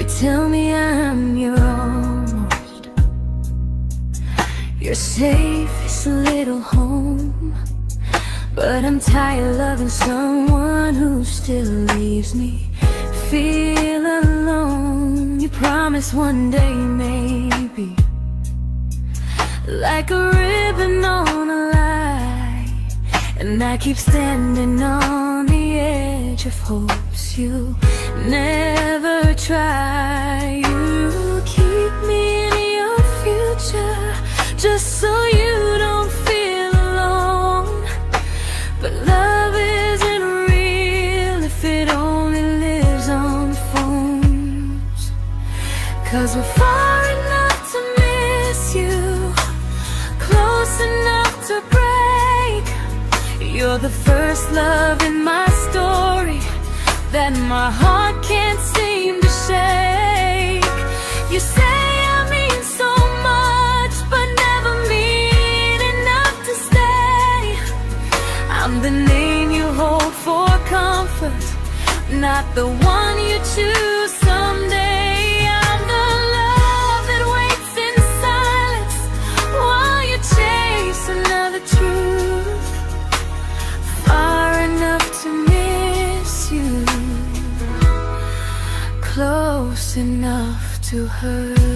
tell me I'm your almost, your safest little home. But I'm tired loving someone who still leaves me feel alone. You promise one day maybe, like a ribbon on a line, and I keep standing on the edge of hopes you never try. You keep me in your future just so you don't feel alone. But love isn't real if it only lives on phones. 'Cause we're far enough to miss you, close enough to break. You're the first love in my story that my heart can't seem to shake. You say I mean so much, but never mean enough to stay. I'm the name you hold for comfort, not the one you choose someday. I'm the love that waits in silence while you chase another truth. Far enough to miss you, close enough to hurt.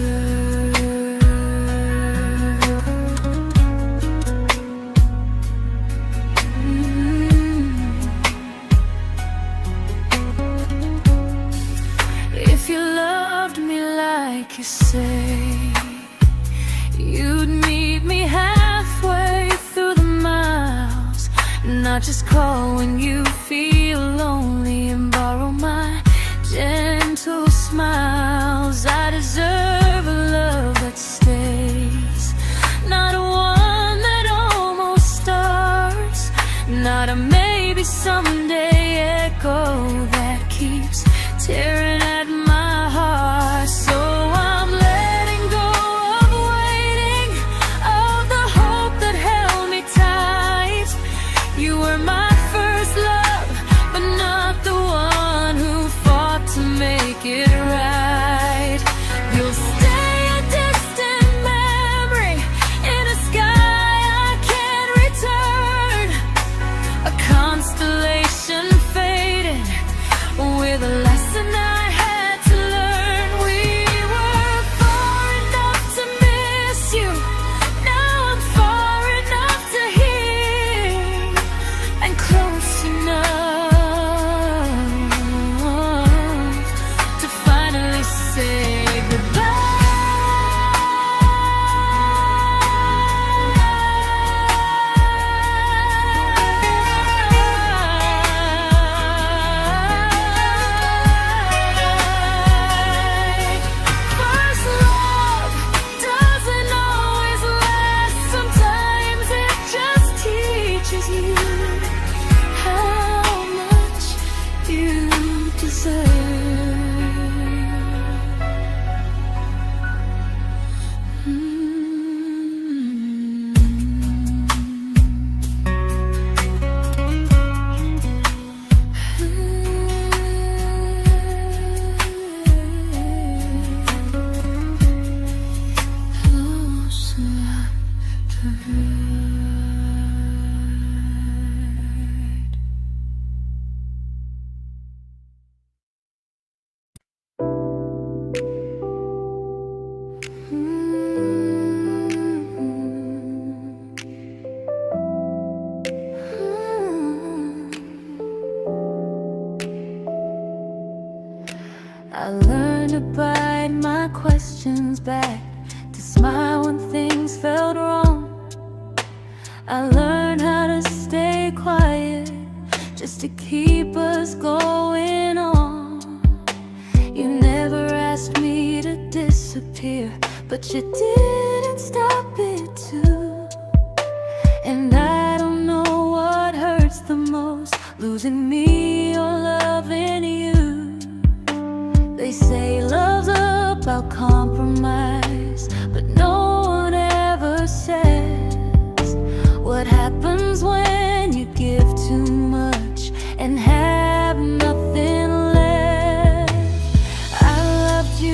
If you loved me like you say, you'd meet me halfway through the miles, not just call when you feel lonely and borrow my gentle smiles. I deserve a love that stays, not one that almost starts, not a maybe someday echo that keeps tearing at my heart. So I'm letting go of waiting, of the hope that held me tight. You were my first love, but not the one who fought to make it right. You'll stay a distant memory in a sky I can't return, a constellation faded with a lesson I had to learn. We were far enough to miss you, now I'm far enough to hear, and close enough to finally say goodbye. First love doesn't always last, sometimes it just teaches you how much you deserve. Close enough to hurt. I learned to bite my questions back, to smile when things felt wrong. I learned how to stay quiet just to keep us going on. You never asked me to disappear, but you didn't stop it too. And I don't know what hurts the most, losing me or loving you. They say love's about compromise, but no one ever says what happens when you give too much and have nothing left. I loved you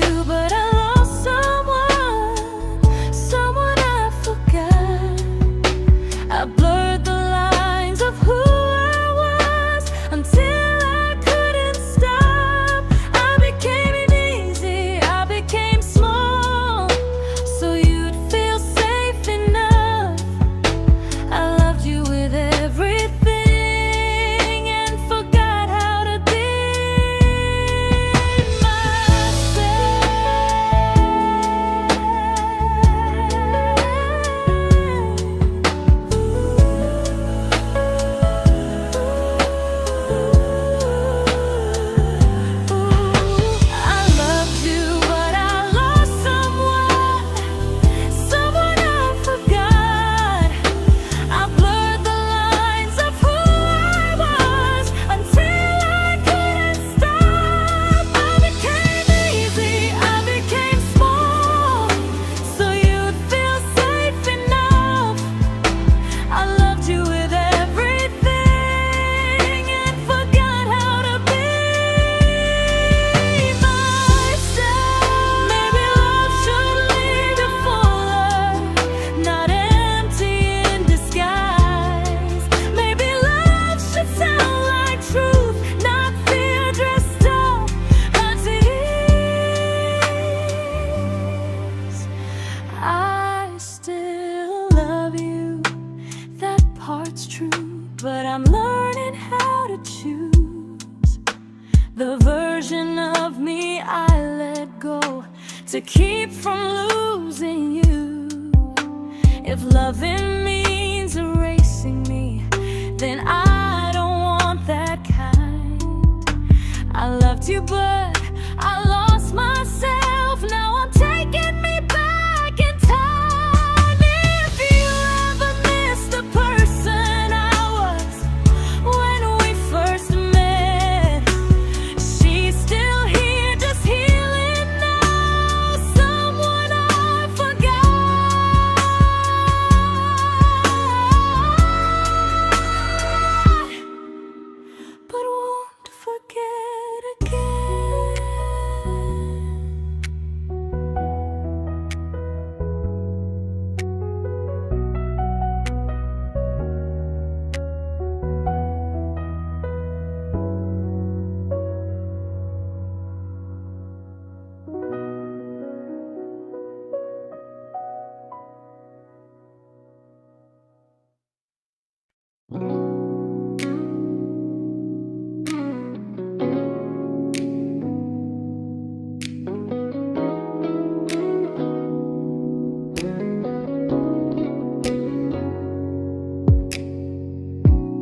I'm learning how to choose the version of me I let go to keep from losing you. If loving means erasing me, then I don't want that kind. I loved you, but I lost myself. Now I'm taking me back in time. If you ever miss the person I was when we first met, she's still here, just healing now. Someone I forgot, but won't forget again.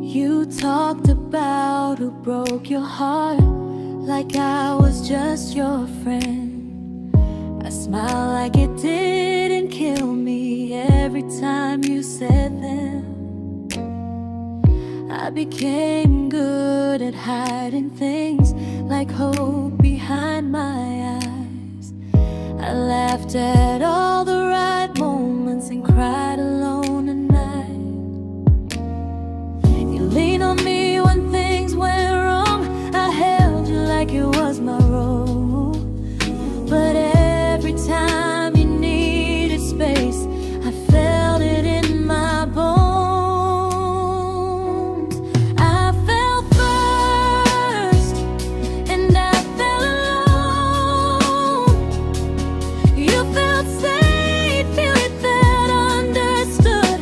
You talked about who broke your heart, like I was just your friend. I smiled like it didn't kill me every time you said them. I became good at hiding things like hope behind my eyes. I laughed at all the right moments and cried alone at night. You leaned on me when things went wrong. I held you like it was my role. But every time you needed space, I felt it in my bones. I fell first, and I fell alone. You felt safe, feeling that understood.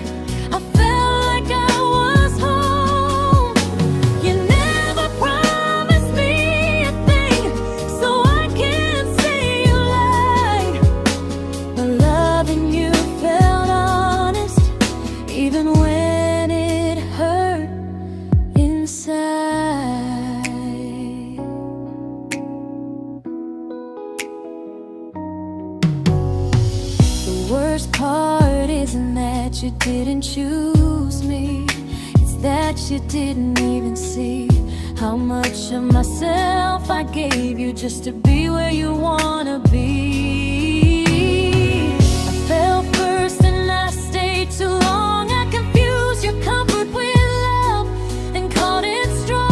I felt like I was home. You never promised me a thing, so I can't say you lied. But loving you felt honest, even when it hurt inside. The worst part isn't that you didn't choose me, it's that you didn't even see how much of myself I gave you just to be where you wanna be. I fell first and I stayed too long. I confused your comfort with love and called it strong.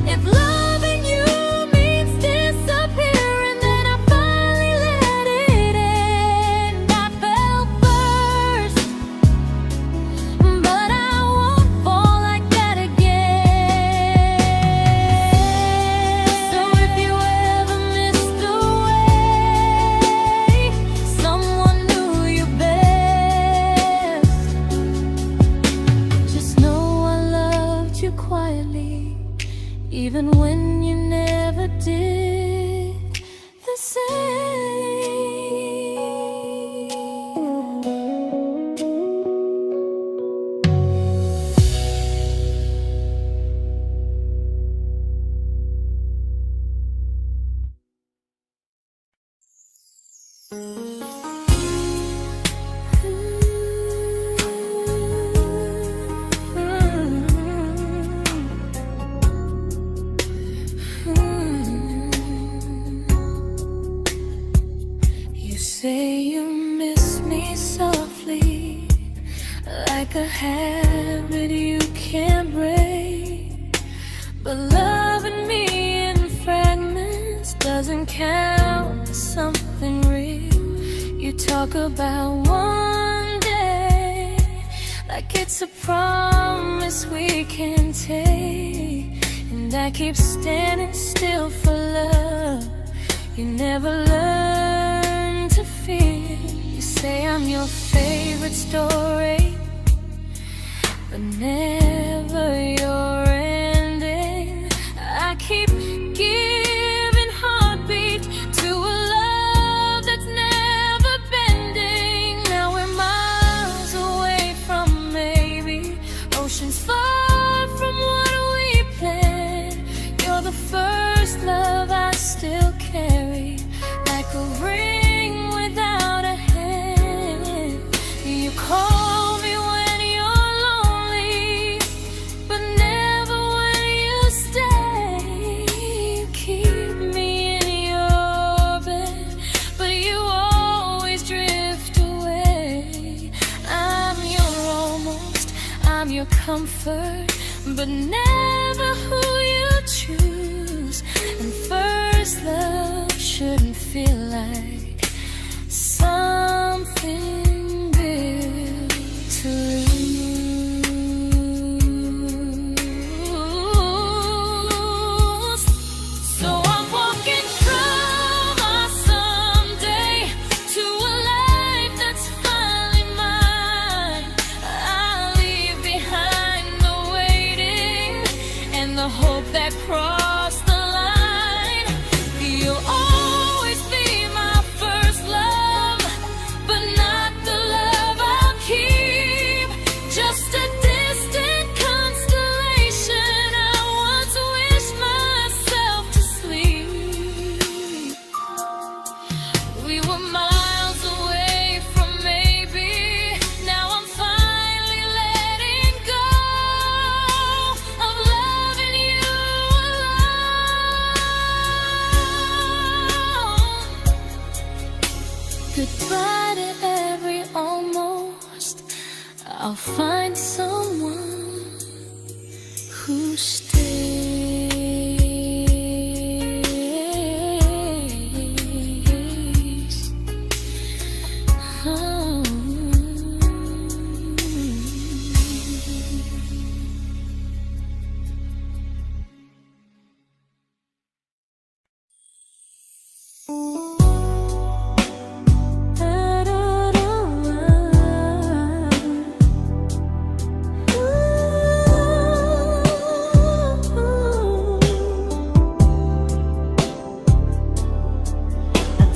If loving you means disappearing, then I finally let it end. I fell first, but I won't fall like that again. So if you ever missed the way someone knew you best, just know I loved you quietly, even when you never did the same. You say you miss me softly, like a habit you can't break. But loving me in fragments doesn't count as something real. You talk about one day like it's a promise we can take, and I keep standing still for love. You never learn to feel. You say I'm your favorite story, but never your ending. I keep giving heartbeat to a love that's never bending. Now we're miles away from maybe, oceans far from what we planned. You're the first love I still carry, like a ring without a hand. You call me when you're lonely, but never when you stay. You keep me in your bed, but you always drift away. I'm your almost, I'm your comfort, but never who you choose. And first love shouldn't feel like something built to lose. So I'm walking through my someday to a life that's finally mine. I'll leave behind the waiting and the hope that crossed the line. You'll always be my first love, but not the love I'll keep. Just a distant constellation I once wished myself to sleep. We were miles away from maybe, now I'm finally letting go of loving you alone. Goodbye to every almost, I'll find someone who stays. Oh.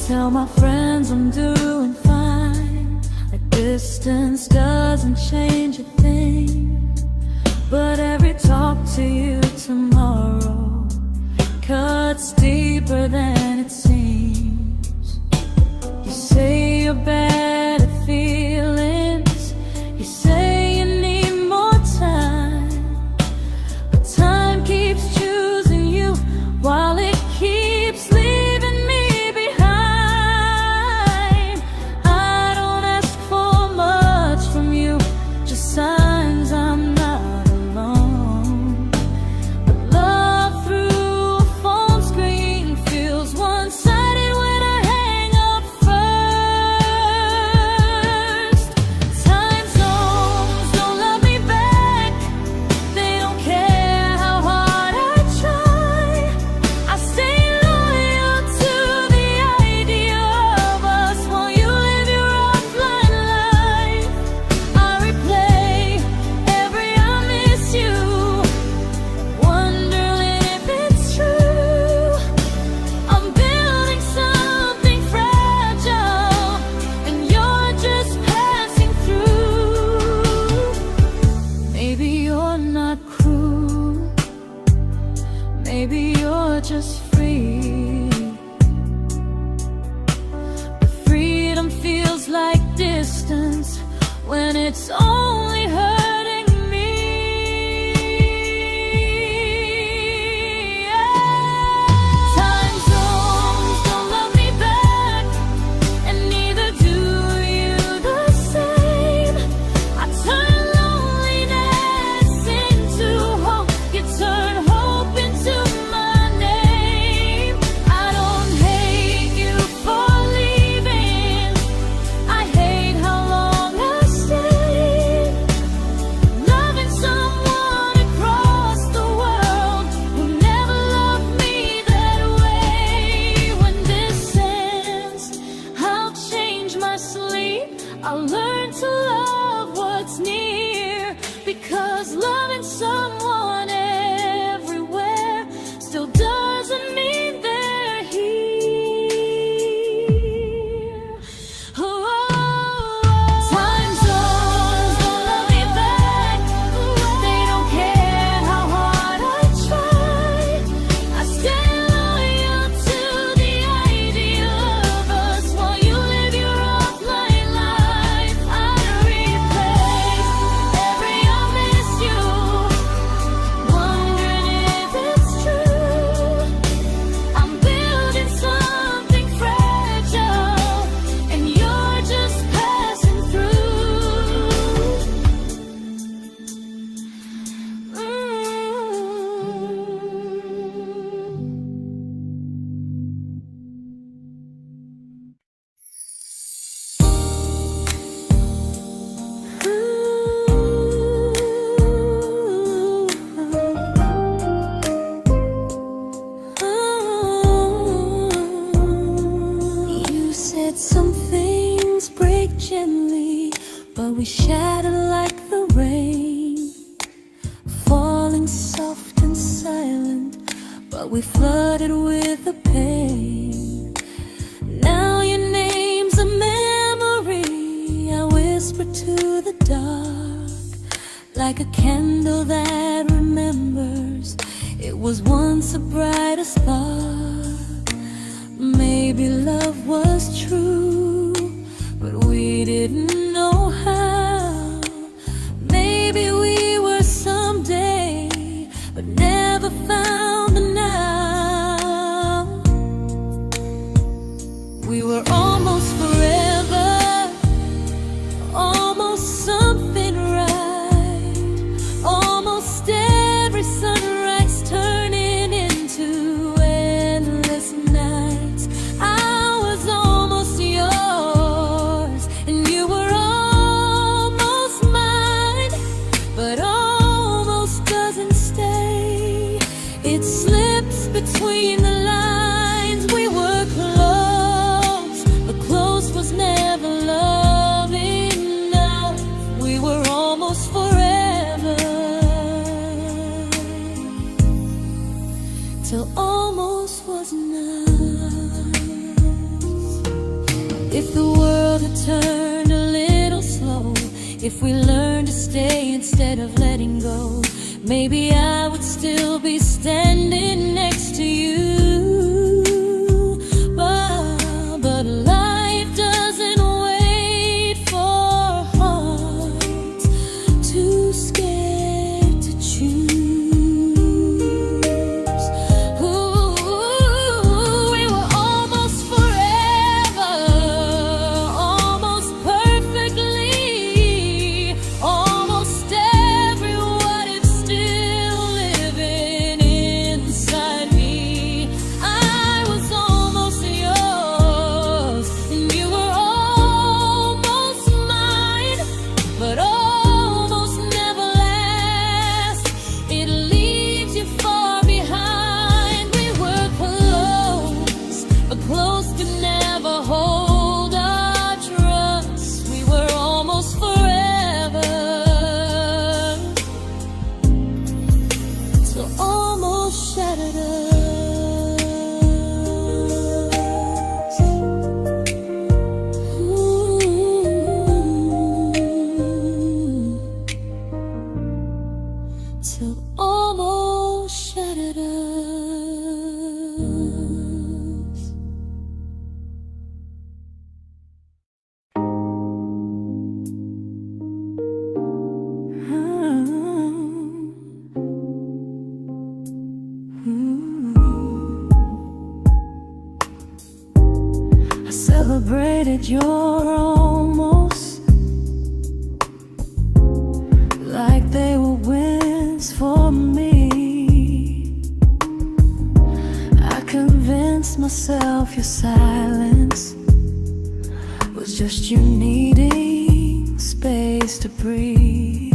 Tell my friends I'm doing fine, like distance doesn't change a thing. But every talk to you tomorrow cuts deeper than it seems. You say you're bad at feelings, you say you need more time, but time keeps choosing you while it keeps leaving me behind. I don't ask for much from you, just signs I'm not alone. But love through a phone screen feels one-sided when I hang up first. Time zones don't love me back, they don't care how hard I try. I stay loyal to the idea of us while you live your offline life. I replay every I miss you, wondering if it's true. I'm building something fragile, and you're just passing through. Maybe you're not cruel, maybe you're just free. But freedom feels like distance when it's only hurting me. Time zones don't love me back, and neither do you the same. I turn loneliness into hope, you turn hope into my name. I don't hate you for leaving, I hate how long I stayed. we shattered like the rain, falling soft and silent, but we flooded with the pain. Now your name's a memory I whisper to the dark, like a candle that remembers it was once a brighter spark. Maybe love was true, but we didn't know how. Maybe we were someday, but never found the now. We were almost forever, almost something right, almost every sunrise turning into endless nights. I was almost yours, and you were almost mine, but almost doesn't stay. It slips between the lines. We were close, but close was never love enough. We were almost forever, till almost was enough. If the world had turned a little slow, if we learned to stay instead of letting go, maybe I would still be standing next to you. But life doesn't wait for hearts too scared to choose. Ooh, we were almost forever, almost perfectly, almost every what if still living inside me. I was almost yours, and you were almost mine, but almost never lasts. It leaves you far behind. We were close, but close could never hold our trust. We were almost forever, till almost shattered us. Ooh, till almost shattered us. I celebrated your almost like they were wins for me. I convinced myself your silence was just you needing space to breathe.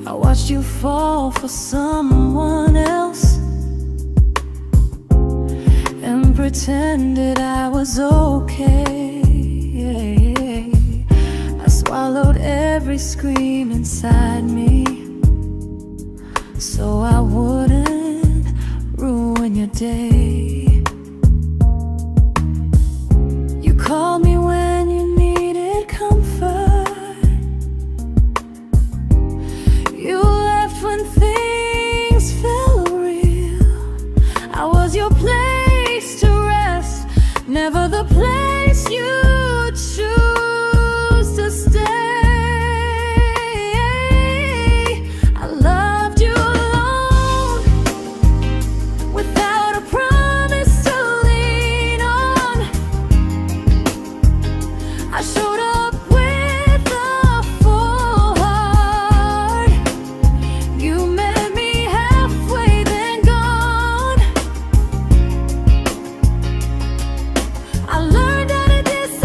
I watched you fall for someone else and pretended I was okay. I swallowed every scream inside me so I wouldn't ruin your day. You called me when you needed comfort. You left when things felt real. I was your place to rest, never the place you choose to stay. I loved you alone, without a promise to lean on. I showed up with a full heart. You met me halfway, then gone. I learned how to disappear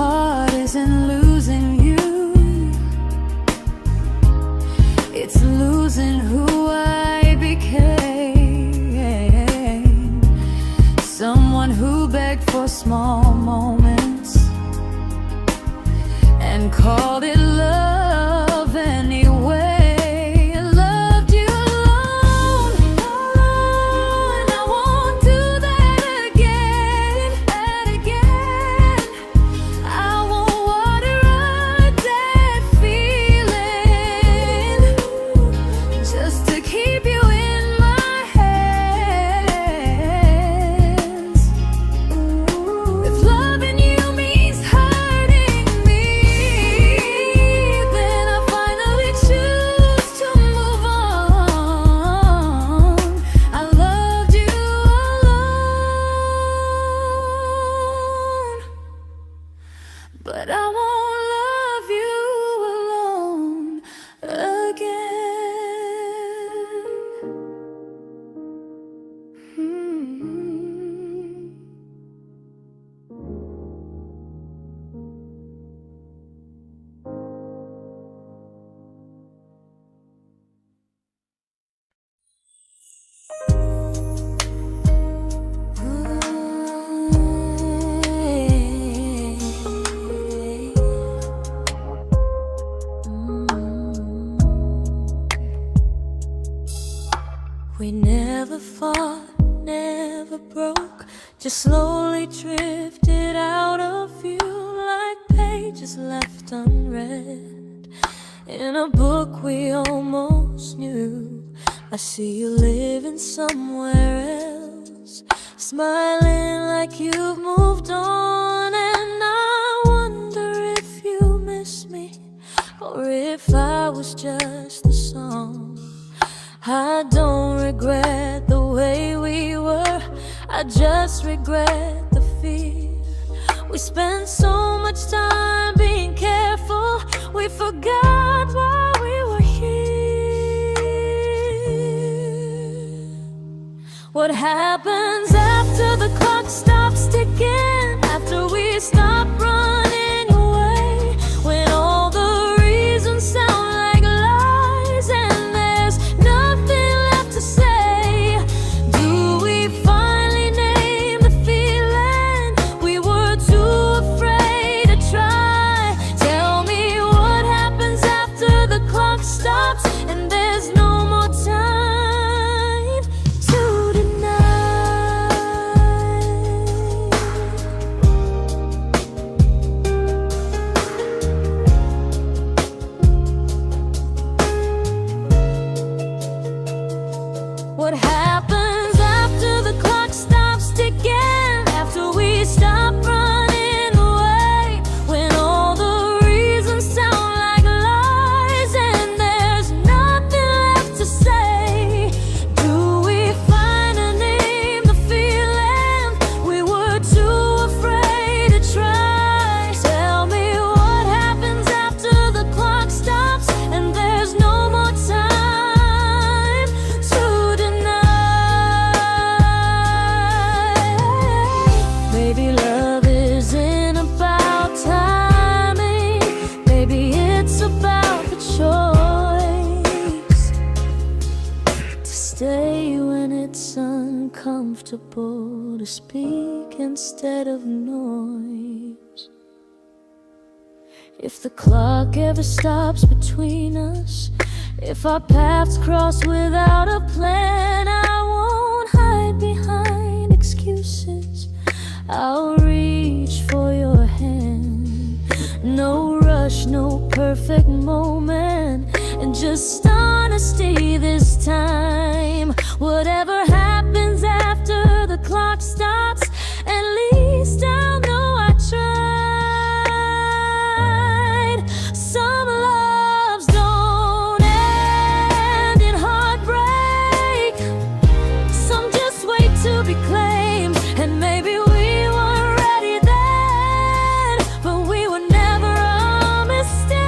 heart isn't losing you, it's losing who I became. Someone who begged for small moments and called it love anyway. Loved you alone, and I won't do that again, and again. I won't water a dead feeling just to keep you in my hands. If loving you means hurting me, then I finally choose to move on. I loved you alone, but I won't love you alone again. We never fought, never broke, just slowly drifted out of view like pages left unread in a book we almost knew. I see you living somewhere else, smiling like you've moved on, and I wonder if you miss me or if I was just a song. I don't regret the way we were, I just regret the fear. We spent so much time being careful, we forgot why we were here. What happens after the clock stops ticking, after we stop running away, when all the reasons sound like lies and there's nothing left to say? Do we finally name the feeling we were too afraid to try? Tell me what happens after the clock stops and there's no more time to deny. What happens after the clock stops ticking, after we stop running away, when all the reasons sound like lies and there's nothing left to say? Do we finally name the feeling we were too afraid to try? Tell me what happens after the clock stops and there's no more time to deny. Maybe love isn't about timing, maybe it's about the choice to stay when it's uncomfortable, to speak instead of noise. If the clock ever stops between us, if our paths cross without a plan, I won't hide behind excuses, I'll reach for your hand. No rush, no perfect moment, and just honesty this time. Whatever happens after the clock stops, at least I'll know I tried. Some loves don't end in heartbreak, some just wait to be claimed, and maybe we weren't ready then, but we were never a mistake.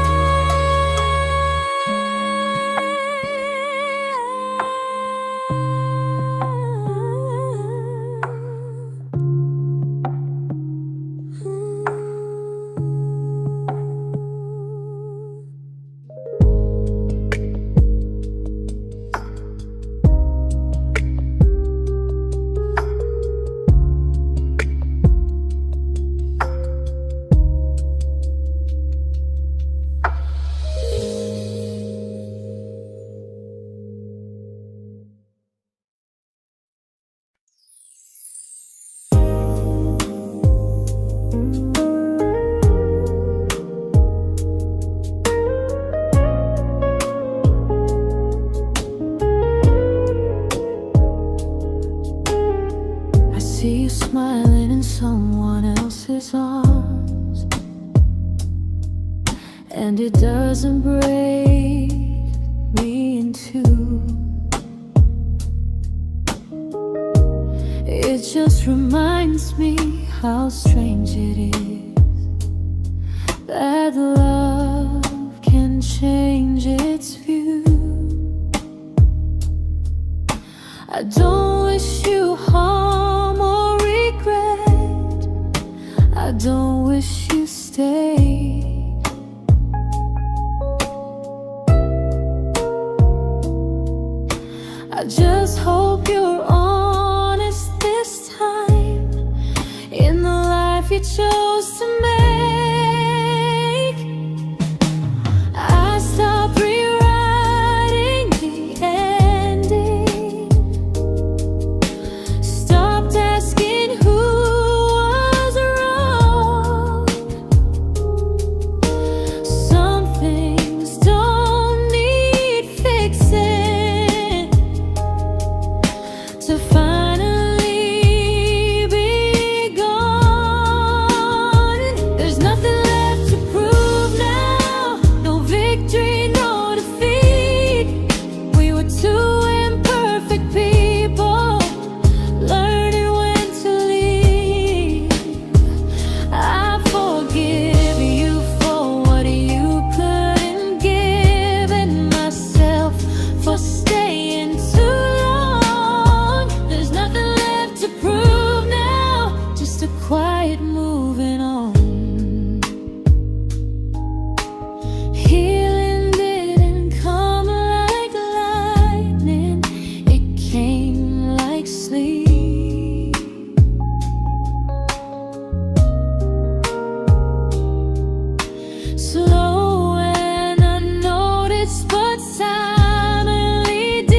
and it doesn't break me in two. It just reminds me how strange it is that love can change its view. I don't wish you harm or regret. I don't wish you stay. I just hope you're honest this time in the life you chose to make. I stopped rewriting the ending, stopped asking who was wrong. Some things don't need fixing to finally be gone. There's nothing left to prove now, no victory, no defeat. We were two imperfect people, learning when to leave. I forgive you for what you couldn't give, and myself for staying too long. There's nothing left to prove now, just a quiet moving on. Healing didn't come like lightning, it came like sleep. Slow and unnoticed, but silently deep.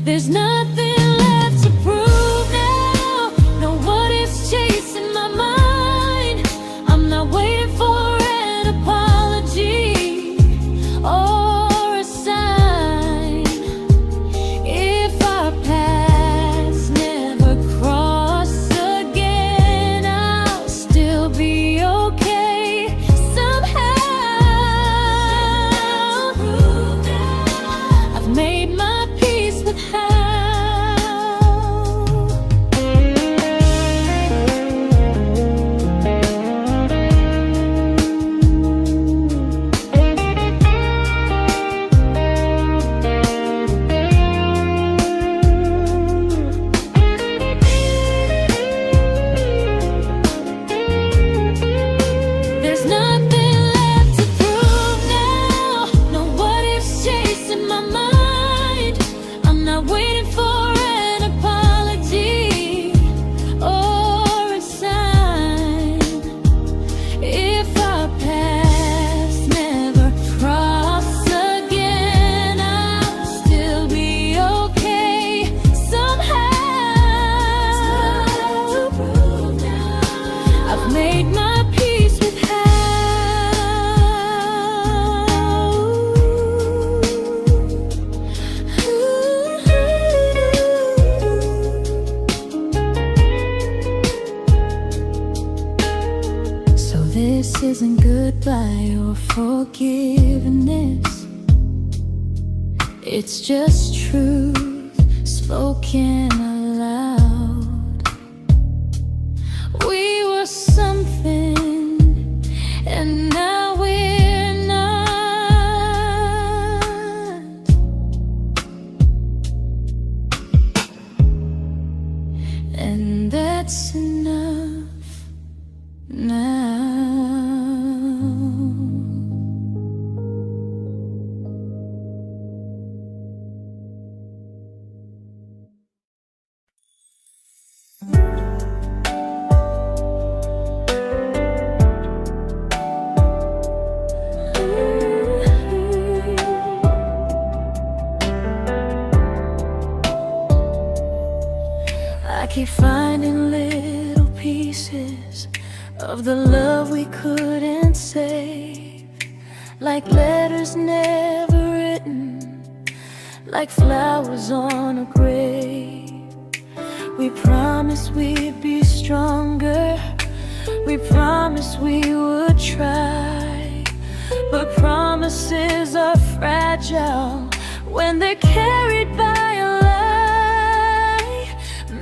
There's nothing left to prove now, no what ifs chasing my mind. I'm not waiting for an apology or a sign. If our paths never cross again, I'll still be okay somehow. I've made my peace with how. There's nothing left to prove now, no what ifs chasing my mind. I'm not waiting for an apology or a sign. If our paths never cross again, I'll still be okay somehow. I've made my peace with how. So this isn't goodbye or forgiveness, it's just truth spoken aloud. We were something, and now we're not. And that's enough now. I keep finding little pieces of the love we couldn't save, like letters never written, like flowers on a grave. We promised we'd be stronger, We promised we would try, but promises are fragile when they're carried by a lie.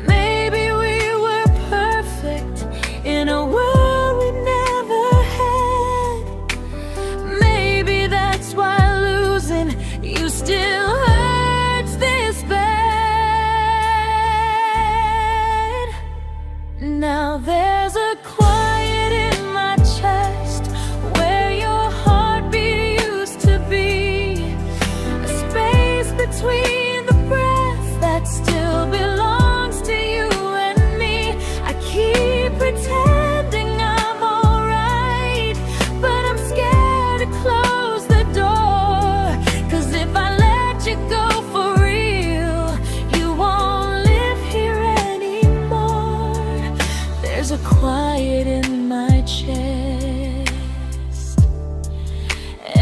Maybe we were perfect in a world we never had. Maybe that's why losing you still hurts this bad. Now there's a quiet in my chest where your heartbeat used to be, a space between the breath that still belongs to you and me. I keep pretending I'm alright, but I'm scared to close the door. 'Cause if I let you go for real, you won't live here anymore. There's a quiet in my chest,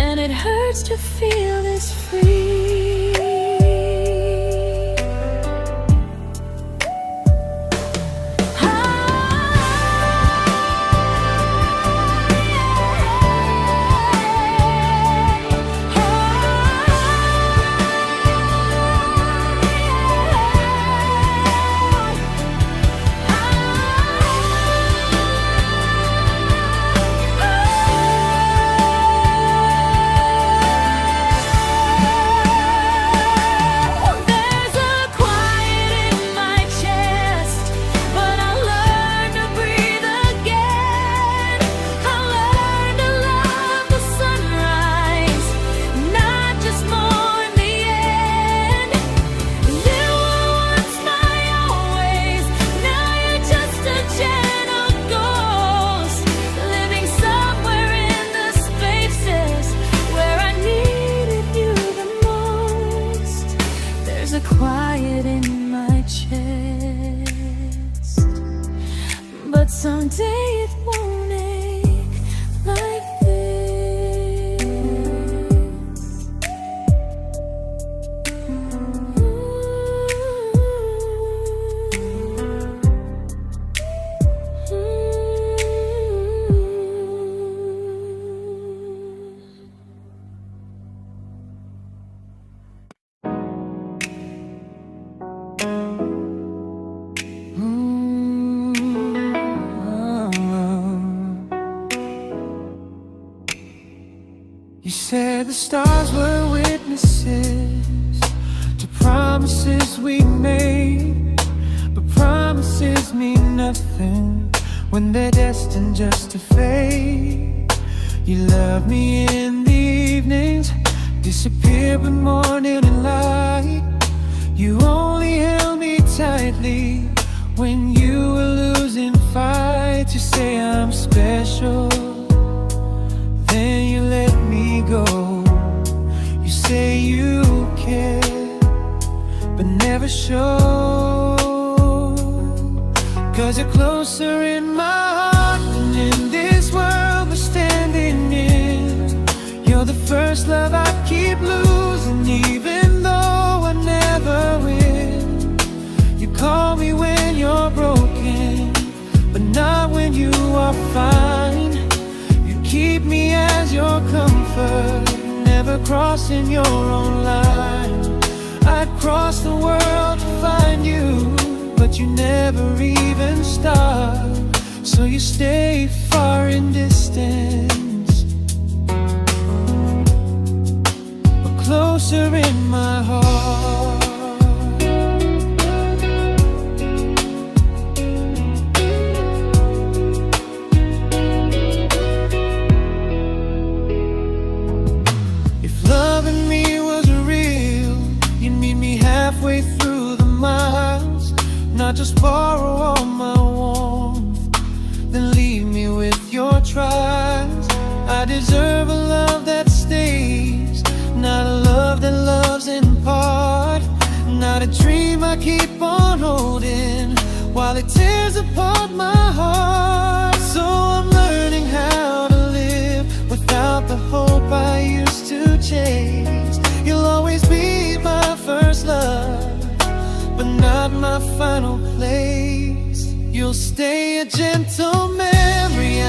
and it hurts to feel this free. Quiet in my chest, but someday it won't ache like this. You said the stars were witnesses to promises we made, but promises mean nothing when they're destined just to fade. You love me in the evenings, disappear when morning and light. You only held me tightly when you were losing fights. You say I'm special, then you let me go. You say you care, but never show. 'Cause you're closer in my heart than in this world we're standing in. You're the first love I keep losing, even though I never win. You call me when you're broken, but not when you are fine. Keep me as your comfort, never crossing your own line. I'd cross the world to find you, but you never even start. So you stay far in distance, but closer in my heart. Halfway through the miles, not just borrow all my warmth, then leave me with your trials. I deserve a love that stays, not a love that loves in part. Not a dream I keep on holding while it tears apart my heart. So I'm learning how to live without the hope I used to chase. You'll always be my first love, but not my final place. You'll stay a gentle memory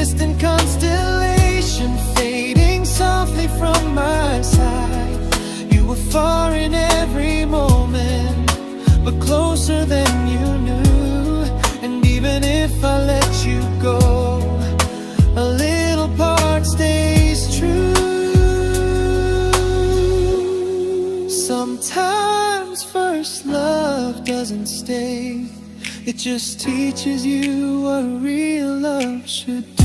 distant constellation fading softly from my side. You were far in every moment, but closer than you knew. And even if I let you go, a little part stays true. Sometimes first love doesn't stay, it just teaches you what real love should do.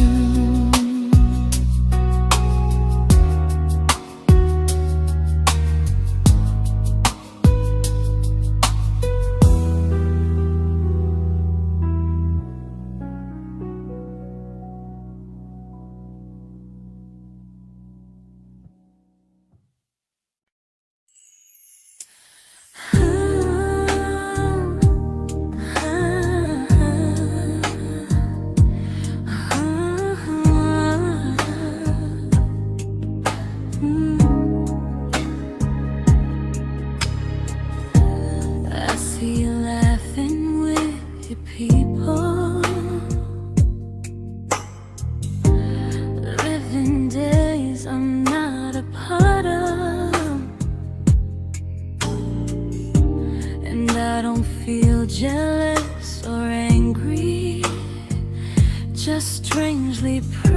Jealous or angry, just strangely proud.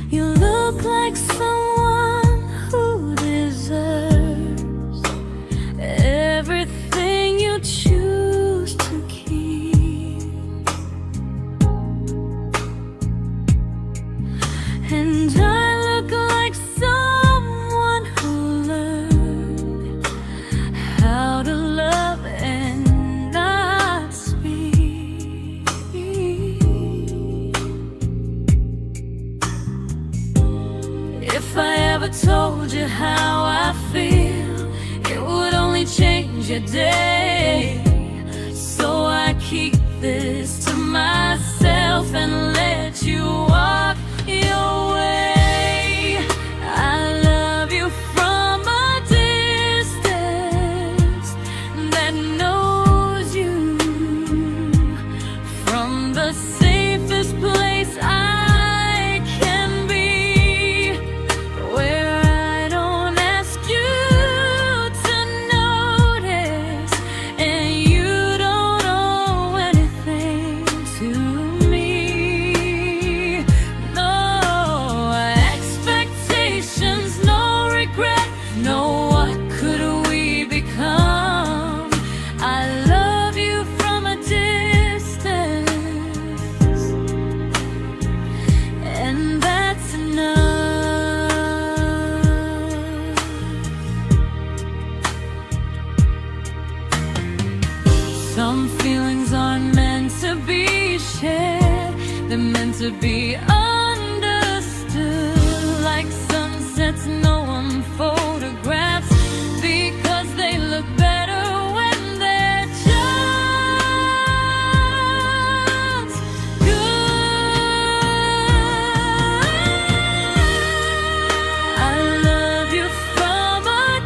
You look like someone who deserves everything you choose to keep. And I look like someone who learned how to love and not speak. If I ever told you how I feel, it would only change your day. So I keep this to myself and let you walk your way. I love you from a distance that knows you, from the safest place I can be, where I don't ask you to notice and you don't owe anything to me. No expectations, no regret, no what could we become. I love you from a distance, and that's enough. Some feelings aren't meant to be shared, they're meant to be understood. Like sunsets no one photographs, because they look better when they're just good. I love you from a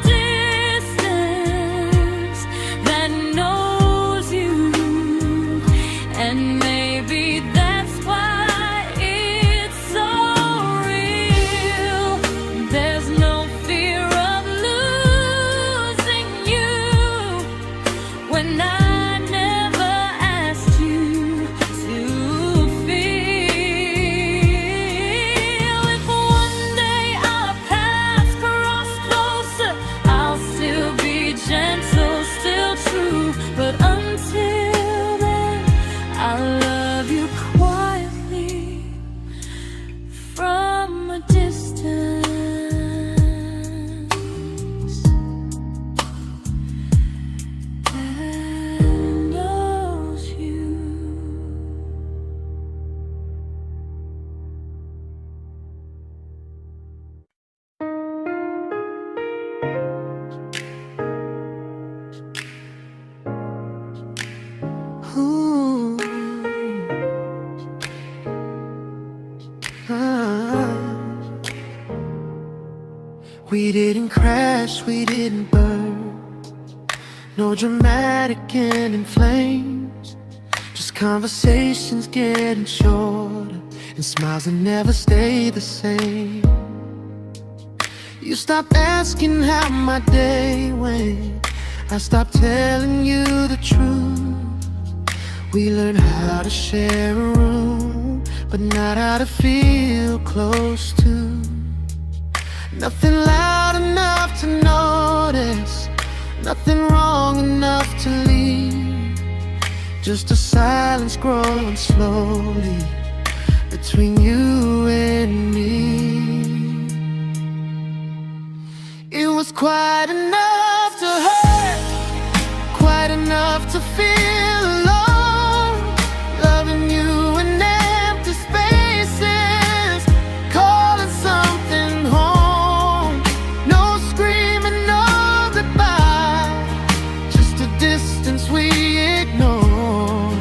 distance that knows you, and maybe that's why it's so real. There's no fear of losing you when I never asked you to feel. If one day our paths cross closer, I'll still be gentle, still true. But until then, I love you quietly from a distance that knows you. Ooh. Ah. We didn't crash, we didn't burn. No dramatic ending flames, just conversations getting shorter, and smiles that never stay the same. You stopped asking how my day went, I stopped telling you the truth. We learned how to share a room, but not how to feel close to. Nothing loud enough to notice, nothing wrong enough to leave. Just a silence growing slowly between you and me. It was quite enough to hurt, quite enough to feel alone. Loving you in empty spaces, calling something home. No screaming, no goodbye, just a distance we ignored.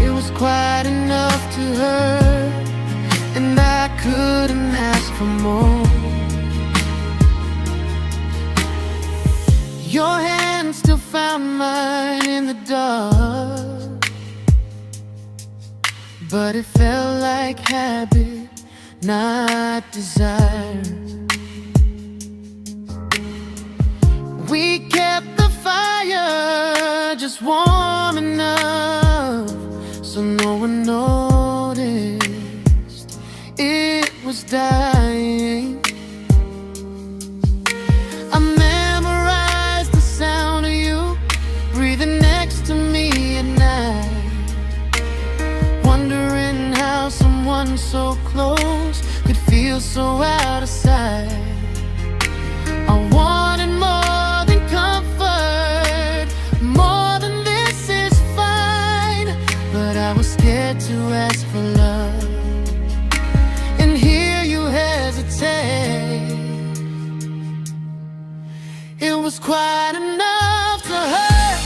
It was quite enough to hurt, and I couldn't ask for more. Your hand still found mine in the dark, but it felt like habit, not desire. We kept the fire just warm enough so no one noticed it was dying. I memorized the sound of you breathing next to me at night, wondering how someone so close could feel so out of sight. I wanted more than comfort, more than this is fine, but I was scared to ask for love, and here you hesitate. It was quite enough to hurt,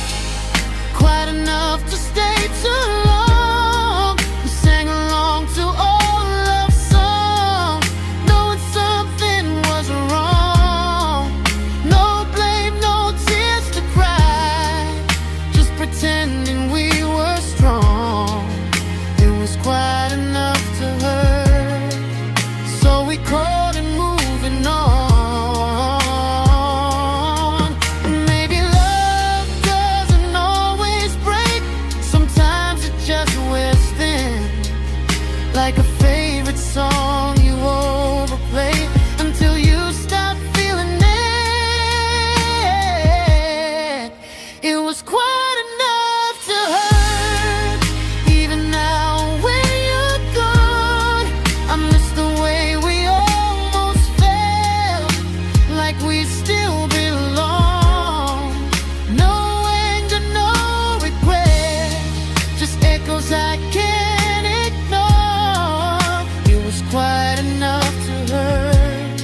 quite enough to stay too long. We sang along to old love songs, knowing something was wrong. No blame, no tears to cry, just pretending we were strong. It was quite enough to hurt, so we called it moving on. Maybe love doesn't always break, sometimes it just wears thin, like a favorite song you overplay until you stop feeling it. It was quite enough to hurt, even now when you're gone. I miss the way we almost felt, like we still belong. No anger, no regret, just echoes I can't ignore. It was quite enough to hurt,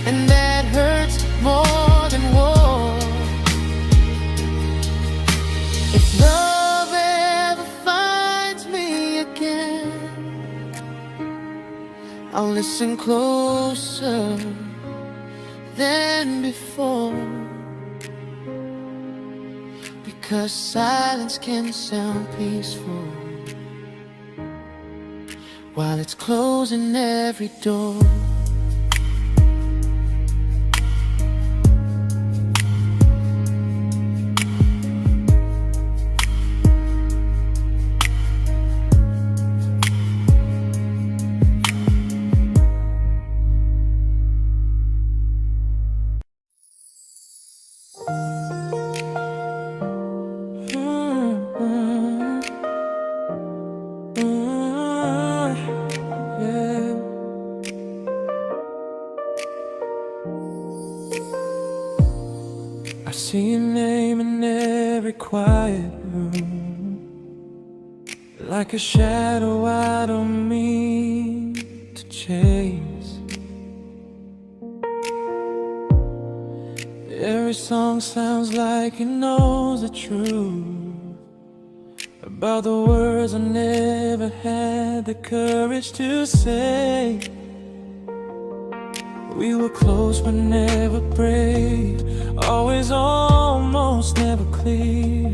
and that hurts more than war. If love ever finds me again, I'll listen closer than before, because silence can sound peaceful while it's closing every door. I see your name in every quiet room, like a shadow I don't mean to chase. Every song sounds like it knows the truth about the words I never had the courage to say. We were close but never brave, always almost, never close. clear.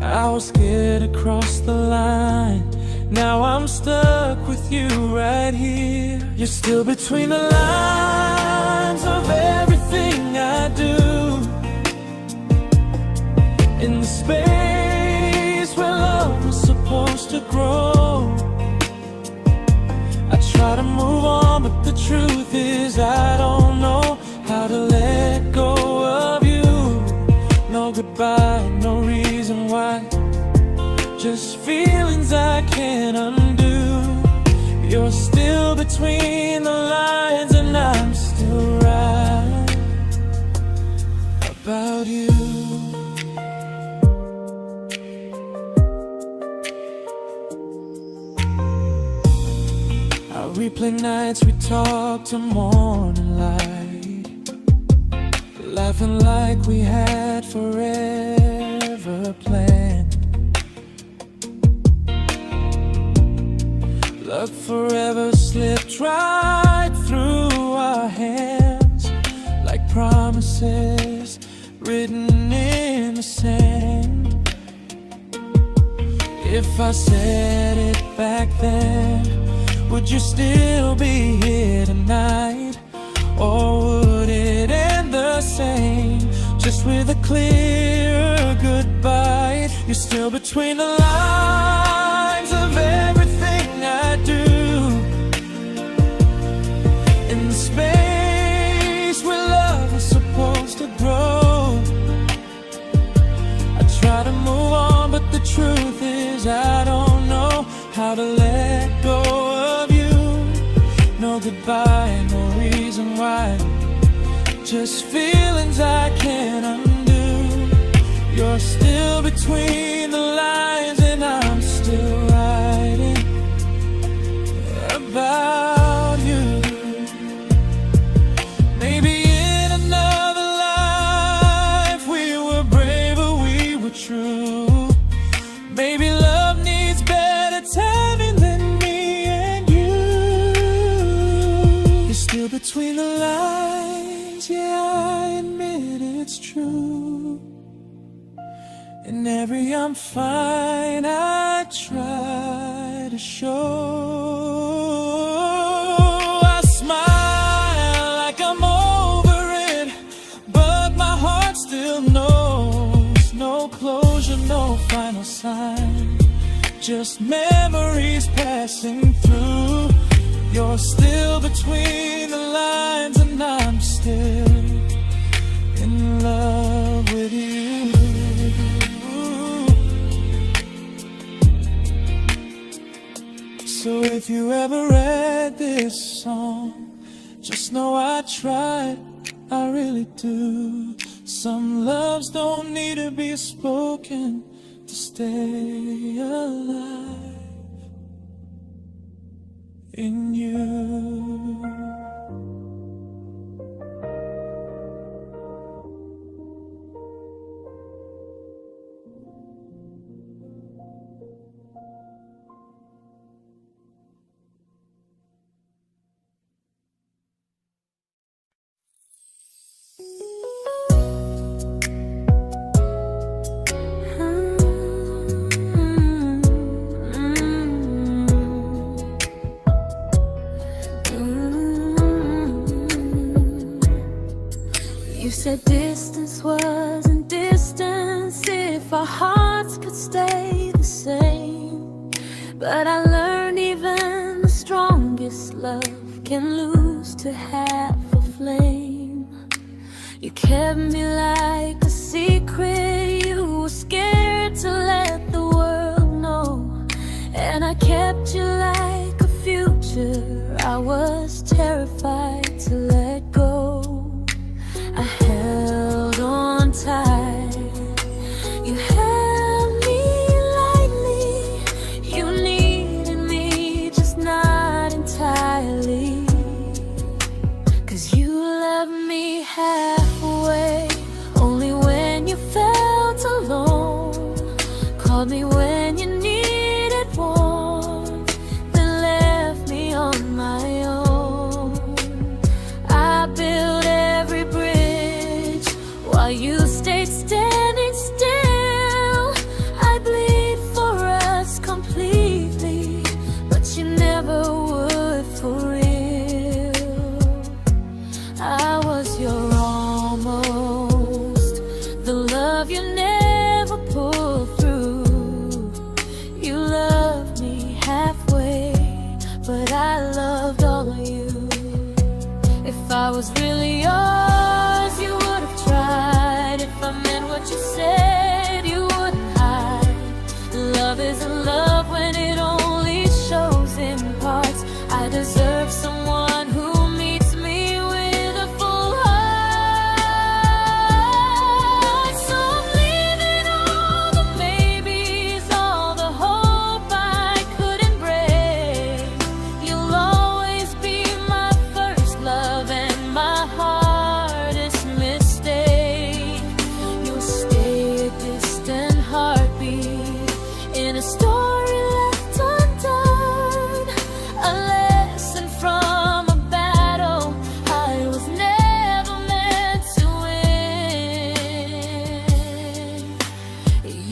I was scared to cross the line. Now I'm stuck with you right here. You're still between the lines of everything I do. In the space where love was supposed to grow. I try to move on, but the truth is I don't know how to let go of you. No goodbye, no reason why. Just feelings I can't undo. You're still between the lines, and I'm still right about you. I replay nights we talk till morning light, laughing like we had forever planned. Luck forever slipped right through our hands, like promises written in the sand. If I said it back then, would you still be here tonight? Or would it end the same, just with a clear goodbye? You're still between the lines of everything I do. In the space where love was supposed to grow. I try to move on, but the truth is I don't know how to let go of you. No goodbye, no reason why. Just feelings I can't undo. You're still between the lines, and I'm still writing about you. Maybe in another life we were braver, we were true. Maybe love needs better timing than me and you. You're still between the lines, yeah, I admit it's true. In every I'm fine I try to show. I smile like I'm over it, but my heart still knows. No closure, no final sign, just memories passing through. You're still between the lines, and I'm still in love with you. So if you ever read this song, just know I tried, I really do. Some loves don't need to be spoken to stay alive in you. You said distance wasn't distance if our hearts could stay the same. But I learned even the strongest love can lose to half a flame. You kept me like a secret you were scared to let the world know. And I kept you like a future I was terrified to let go. I held on tight, you held me lightly. You needed me, just not entirely. 'Cause you loved me halfway, only when you felt alone. Called me when you needed warmth, then left me on my own. I built every bridge while you stayed standing still. love you never pulled through. You loved me halfway, but I loved all of you. If I was really yours, you would have tried. If I meant what you said, you wouldn't hide. Love isn't love when it only shows in parts. I deserve someone who meets me with a full heart. So I'm leaving all the maybes, all the hope I couldn't break. You'll always be my first love and my hardest mistake. You'll stay a distant heartbeat in a story left undone, a lesson from a battle I was never meant to win.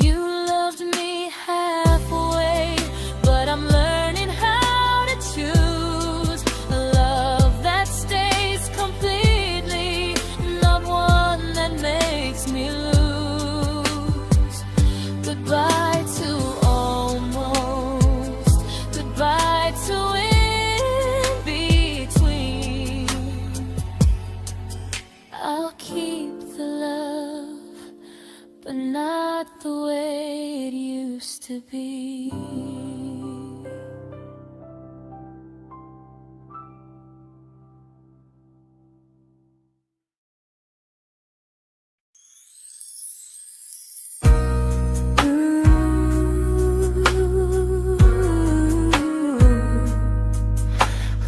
You loved me halfway, but I'm learning how to choose a love that stays completely, not one that makes me lose. Goodbye to almost, goodbye to in between. I'll keep the love, but not the way it used to be.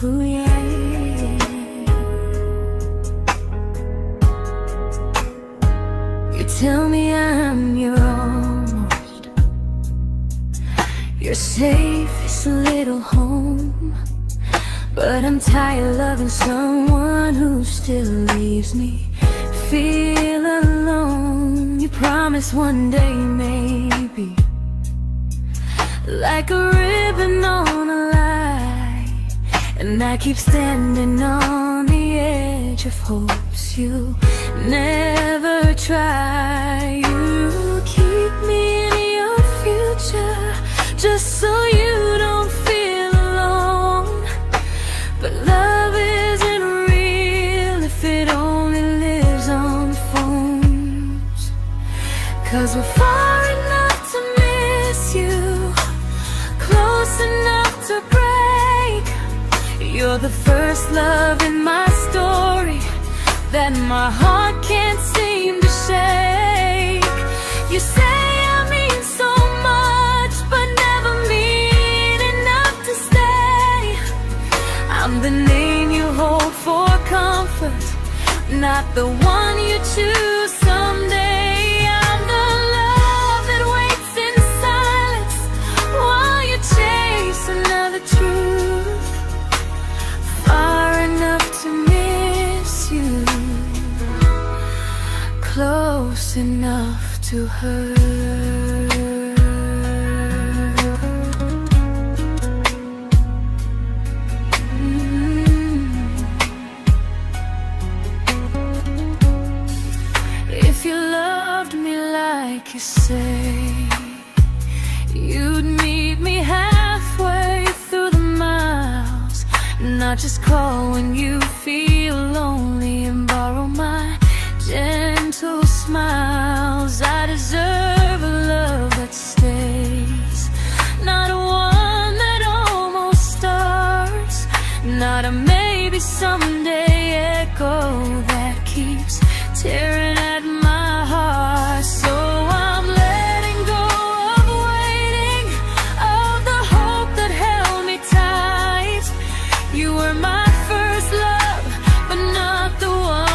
Ooh, yeah, yeah. You tell me I'm your almost, your safest little home, but I'm tired loving someone who still leaves me feel alone. You promise one day maybe, like a ribbon on a line, and I keep standing on the edge of hopes you never try. You keep me in your future just so you don't feel alone. But love isn't real if it only lives on phones. 'Cause we're far enough to miss you, close enough to break. You're the first love in my story that my heart can't seem to shake. You say I mean so much, but never mean enough to stay. I'm the name you hold for comfort, not the one you choose someday. I'm the love that waits in silence while you chase another truth. Far enough to miss you, close enough to hurt. If you loved me like you say, you'd meet me halfway through the miles, not just call when you feel lonely and borrow my gentle smiles. I deserve a love that stays, not one that almost starts, not a maybe someday echo that keeps tearing at my heart. So I'm letting go of waiting, of the hope that held me tight. You were my first love, but not the one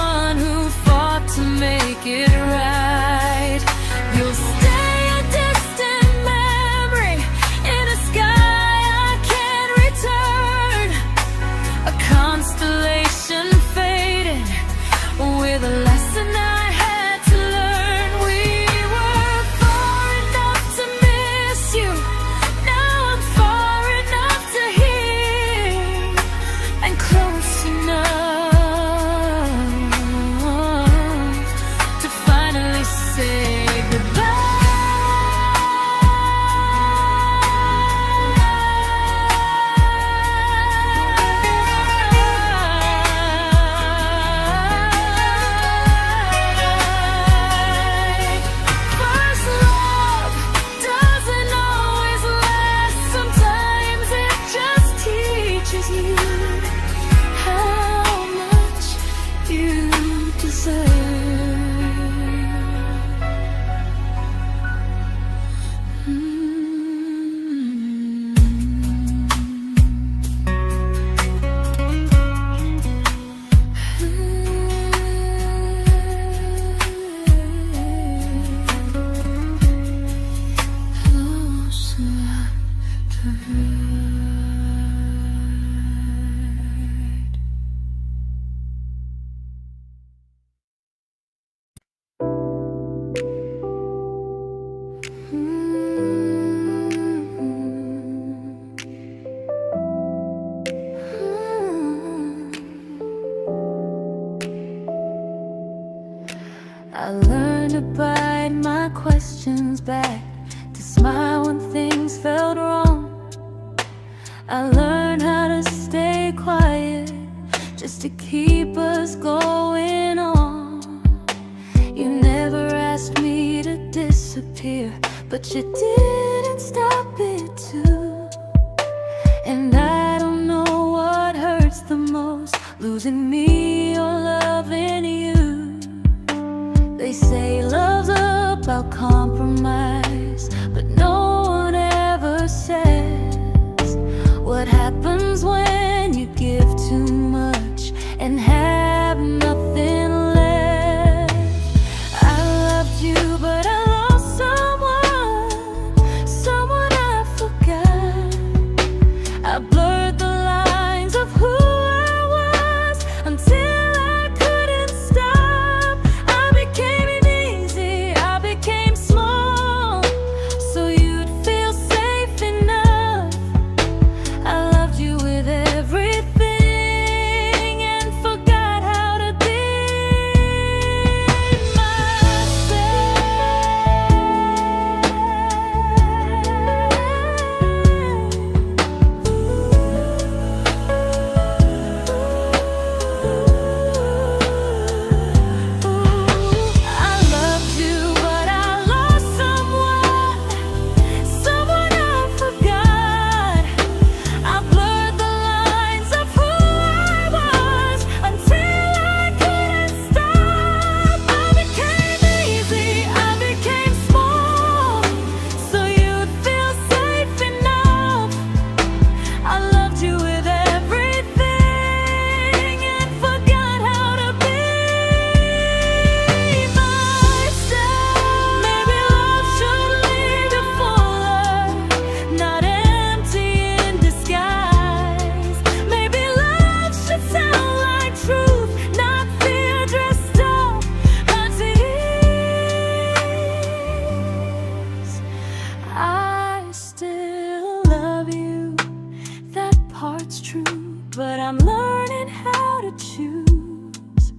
I learned to bite my questions back, to smile when things felt wrong. I learned how to stay quiet, just to keep us going on. You never asked me to disappear, but you didn't stop it too. And I don't know what hurts the most, losing me or loving you. They say love's about compromise, but no one ever says what happens when you give too much and have nothing left. I loved you, but I lost someone I forgot. I blurred the lines of who I was until I couldn't stop. I became easy, I became small, so you'd feel safe enough. I loved you with everything and forgot how to be I loved you, but I lost someone I forgot. I blurred the lines of who I was until I couldn't stop. I became easy, I became small, so you'd feel safe enough. I loved you with everything and forgot how to be myself. Maybe love should lead you fuller, not empty in disguise. Maybe love should sound like truth, not fear dressed up as ease. I still love you, that part's true, but I'm learning how to choose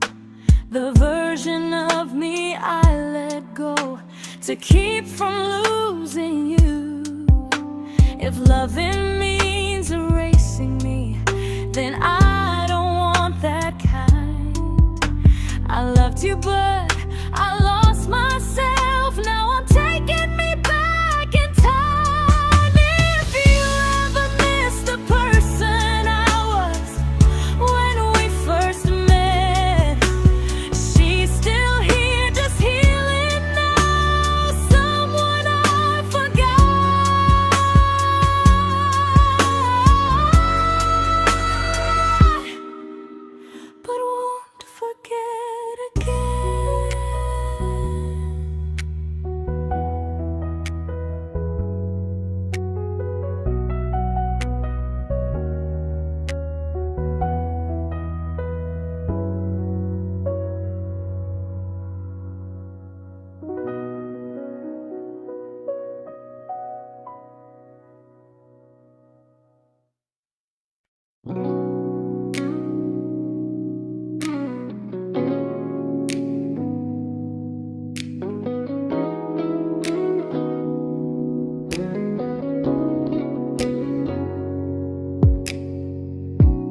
the version of me I let go to keep from losing you. If loving means erasing me, then I don't want that kind. I loved you, but I lost myself. Now I'm taking me back in time. If you ever missed the person I was when we first met, she's still here, just healing now. Someone I forgot, but won't forget again.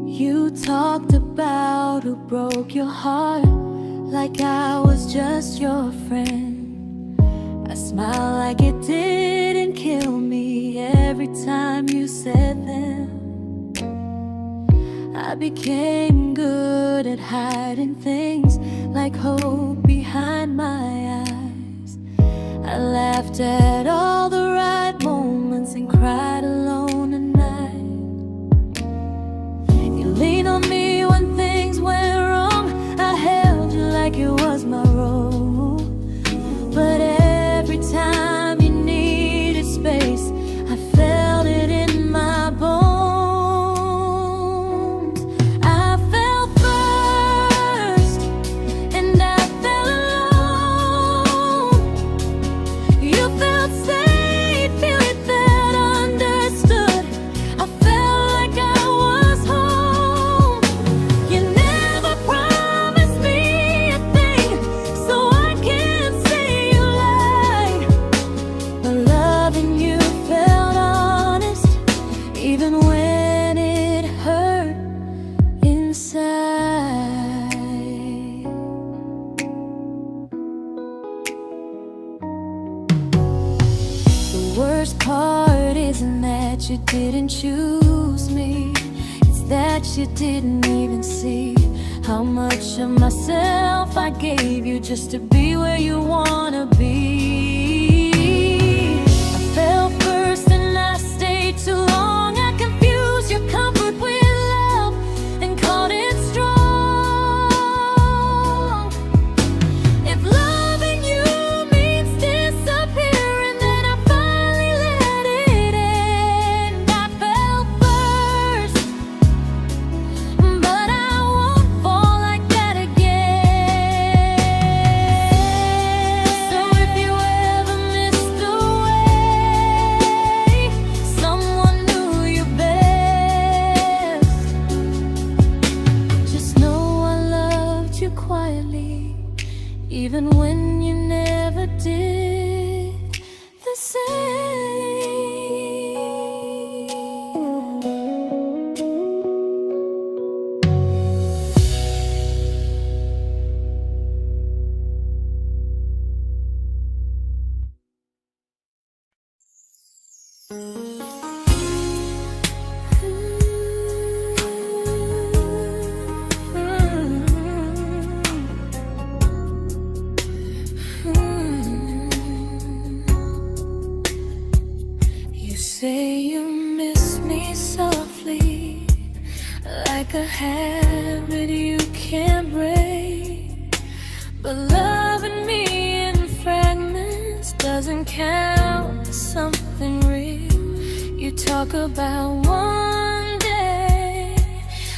You talked about who broke your heart, like I was just your friend. I smile like it didn't kill me every time you said them. I became good at hiding things like hope behind my eyes. I laughed at all the right moments and cried alone at night. You leaned on me when things went wrong. I held you like it was my role. But every time you needed space, I felt it in my bones. I fell first, and I fell alone. You felt safe. worst part isn't that you didn't choose me, it's that you didn't even see how much of myself I gave you just to be where you wanna be. I fell first and I stayed too long. I confused your comfort with love and called it strong. If loving you means disappearing, then I finally let it end. I fell first, but I won't fall like that again. So if you ever missed the way someone knew you best, just know I loved you quietly, even when you never did the same. You say you miss me softly, like a habit you can't break. But loving me in fragments doesn't count as something real. You talk about one day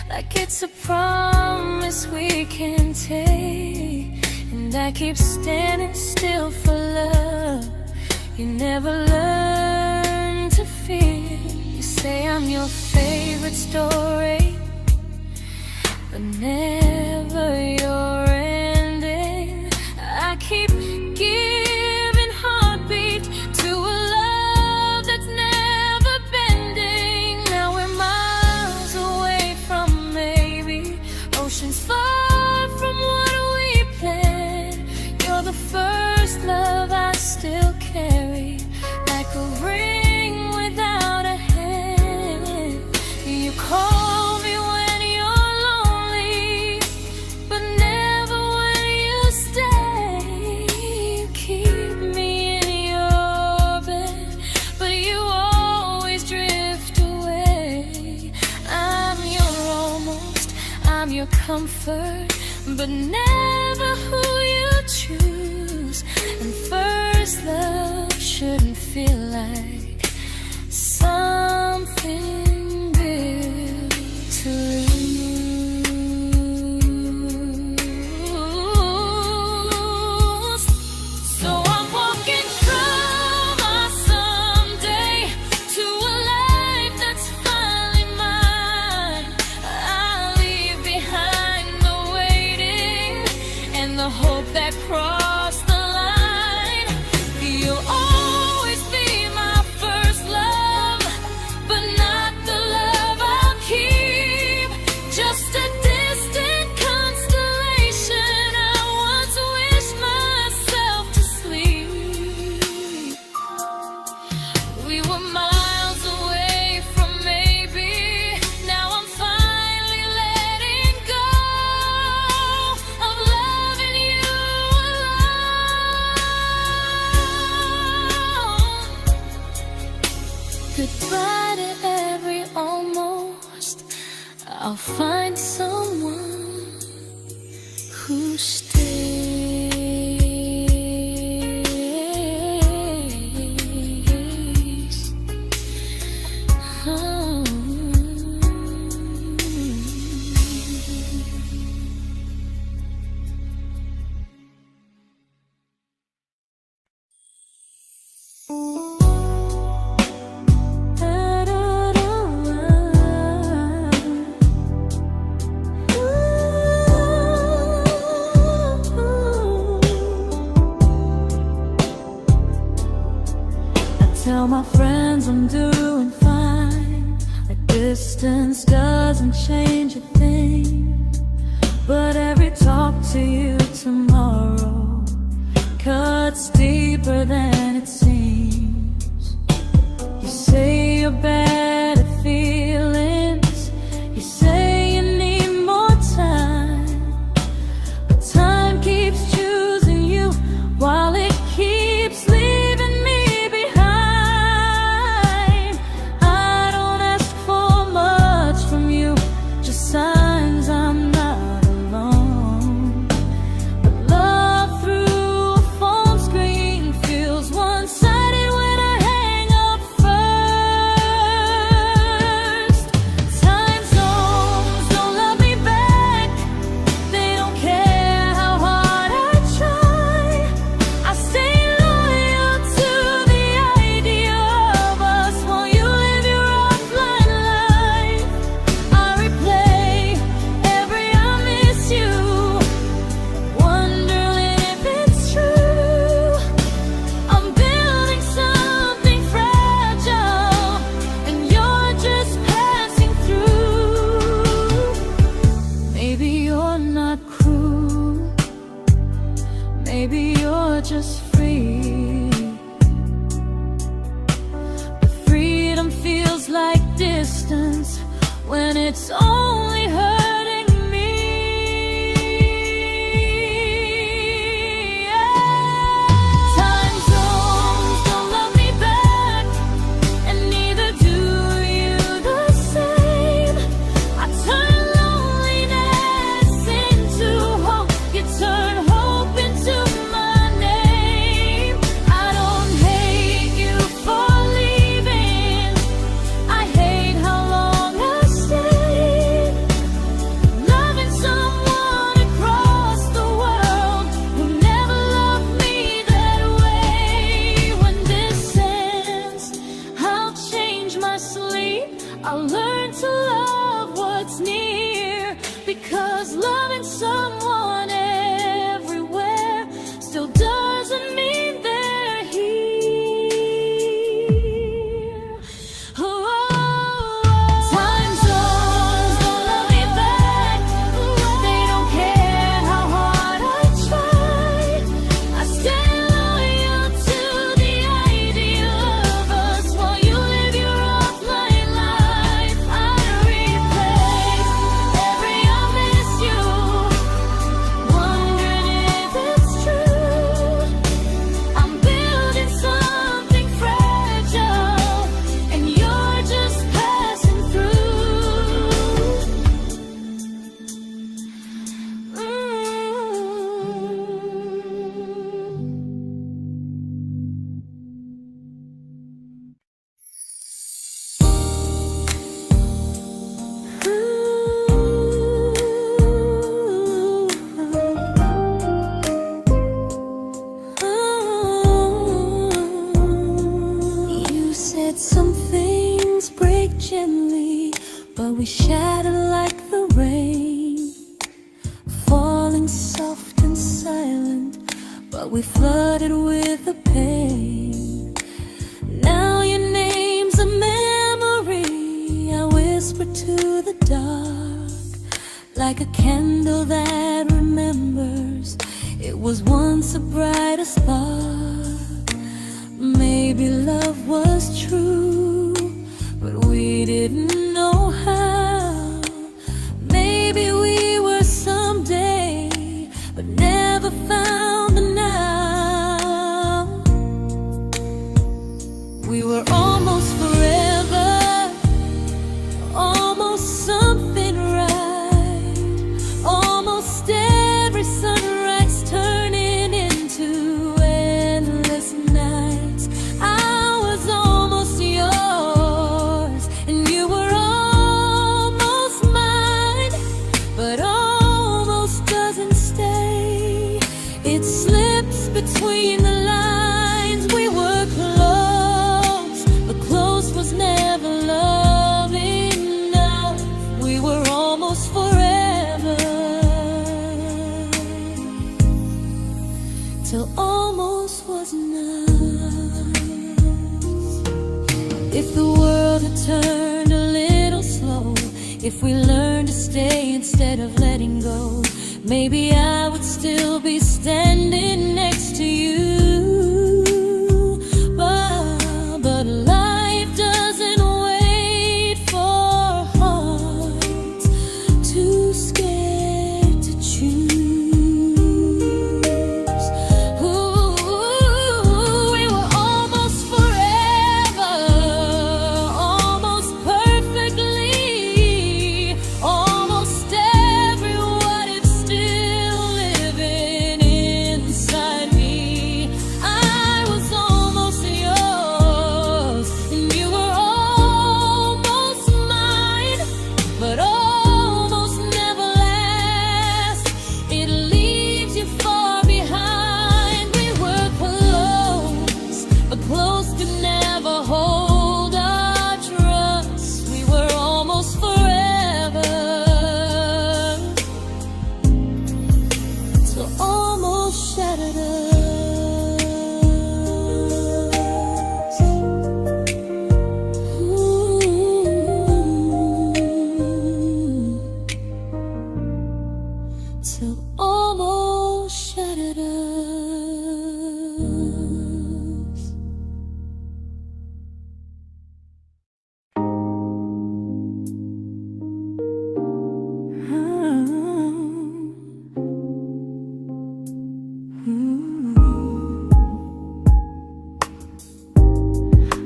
like it's a promise we can take, and I keep standing still for love. You never learn to feel. You say I'm your favorite story, but never your ending. I keep giving heartbeat to a love that's never bending. Now we're miles away from maybe oceans far from what we planned. You're the first love I still carry, like a ring without a hand. You call me when you're lonely, but never when you stay. You keep me in your bed, but you always drift away. I'm your almost, I'm your comfort, but never who you choose. And first love shouldn't feel like something built to lose. So I'm walking from my someday to a life that's finally mine. I'll leave behind the waiting and the hope that crossed the line. You'll always be my first love, but not the love I'll keep. Just a distant constellation I once wished myself to sleep. We were miles away from maybe. Now I'm finally letting go of loving you alone. Goodbye to every almost. I'll find someone who stays. Oh. Tell my friends I'm doing fine, that distance doesn't change a thing. But every talk to you tomorrow cuts deeper than it seems. your better feelings. You say you need more time, but time keeps choosing you while it keeps leaving me behind. I don't ask for much from you, just signs I'm not alone. But love through a phone screen feels one-sided when I hang up first. Time zones don't love me back. They don't care how hard I try. I stay loyal to the idea of us while you live your offline life. I replay every I miss you, wondering if it's true. I'm building something fragile, and you're just passing through. Maybe you're not cruel, maybe you're just free. But freedom feels like distance when it's only hurting me. Time zones don't love me back, and neither do you the same. I turn loneliness into hope, you turn hope into my name. I don't hate you for leaving, I hate how long I stayed. Loving someone across the world who never loved me that way. When this ends, I'll change my sleep, I'll learn to love what's near, because loving someone everywhere still doesn't mean they're here. Time zones don't love me back. They don't care how hard I try. I stay loyal to the idea of us while you live your offline life. I replay every I miss you, wondering if it's true. I'm building something fragile, and you're just passing through. You said some things break gently, but we shatter like the rain, falling soft and silent, but we flooded with the pain. Now your name's a memory I whisper to the dark, like a candle that remembers it was once a brighter spark. Maybe love was true, but we didn't know how. Maybe we were someday, but never found the now. We were almost forever, almost something right, almost every sunrise turning into endless nights. I was almost yours, and you were almost mine, but almost doesn't stay. It slips between the lines. We were close, but close was never love enough. We were almost forever, till almost was enough. If the world had turned a little slow, if we learned to stay instead of letting go, maybe I would still be standing next to you. But life doesn't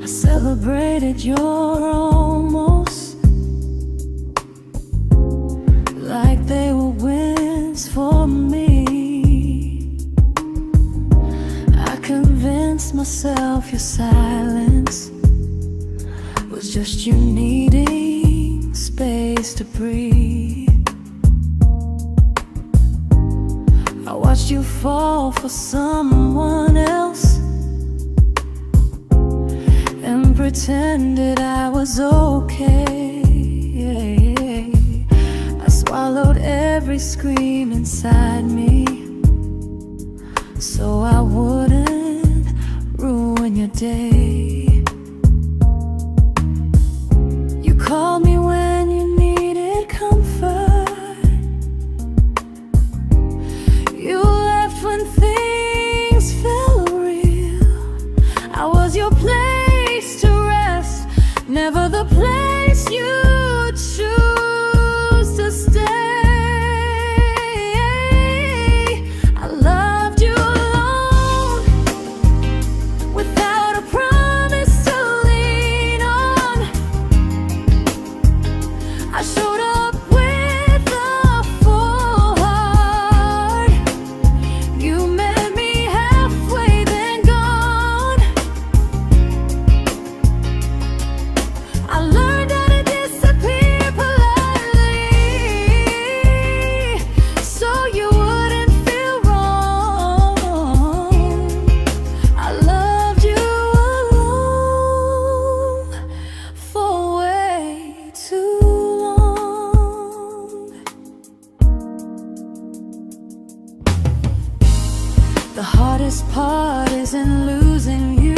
I celebrated your almost like they were wins for me. I convinced myself your silence was just you needing space to breathe. I watched you fall for someone else and pretended I was okay. I swallowed every scream inside me so I wouldn't ruin your day. You called me when you needed comfort. You left when things felt real. I was your place to rest, never the place you choose to stay. I loved you alone, without a promise to lean on. I showed up with a full heart. You met me halfway, then gone. I learned how to disappear politely, so you wouldn't feel wrong. I loved you alone for way too long. The hardest part isn't losing you,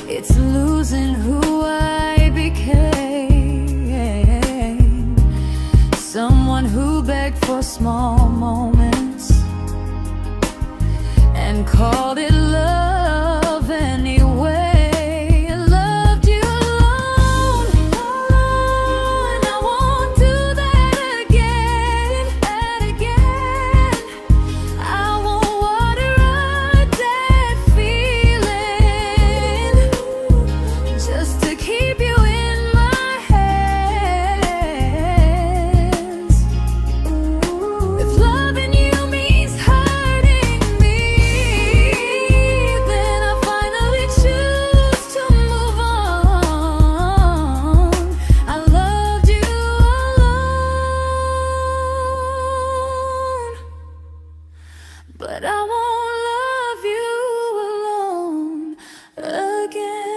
it's losing who I became. Someone who begged for small moments and called it love anyway. I loved you alone, and I won't do that again, I won't water a dead feeling just to keep you in my hands. If loving you means hurting me, then I finally choose to move on. I loved you alone, but I won't love you alone again.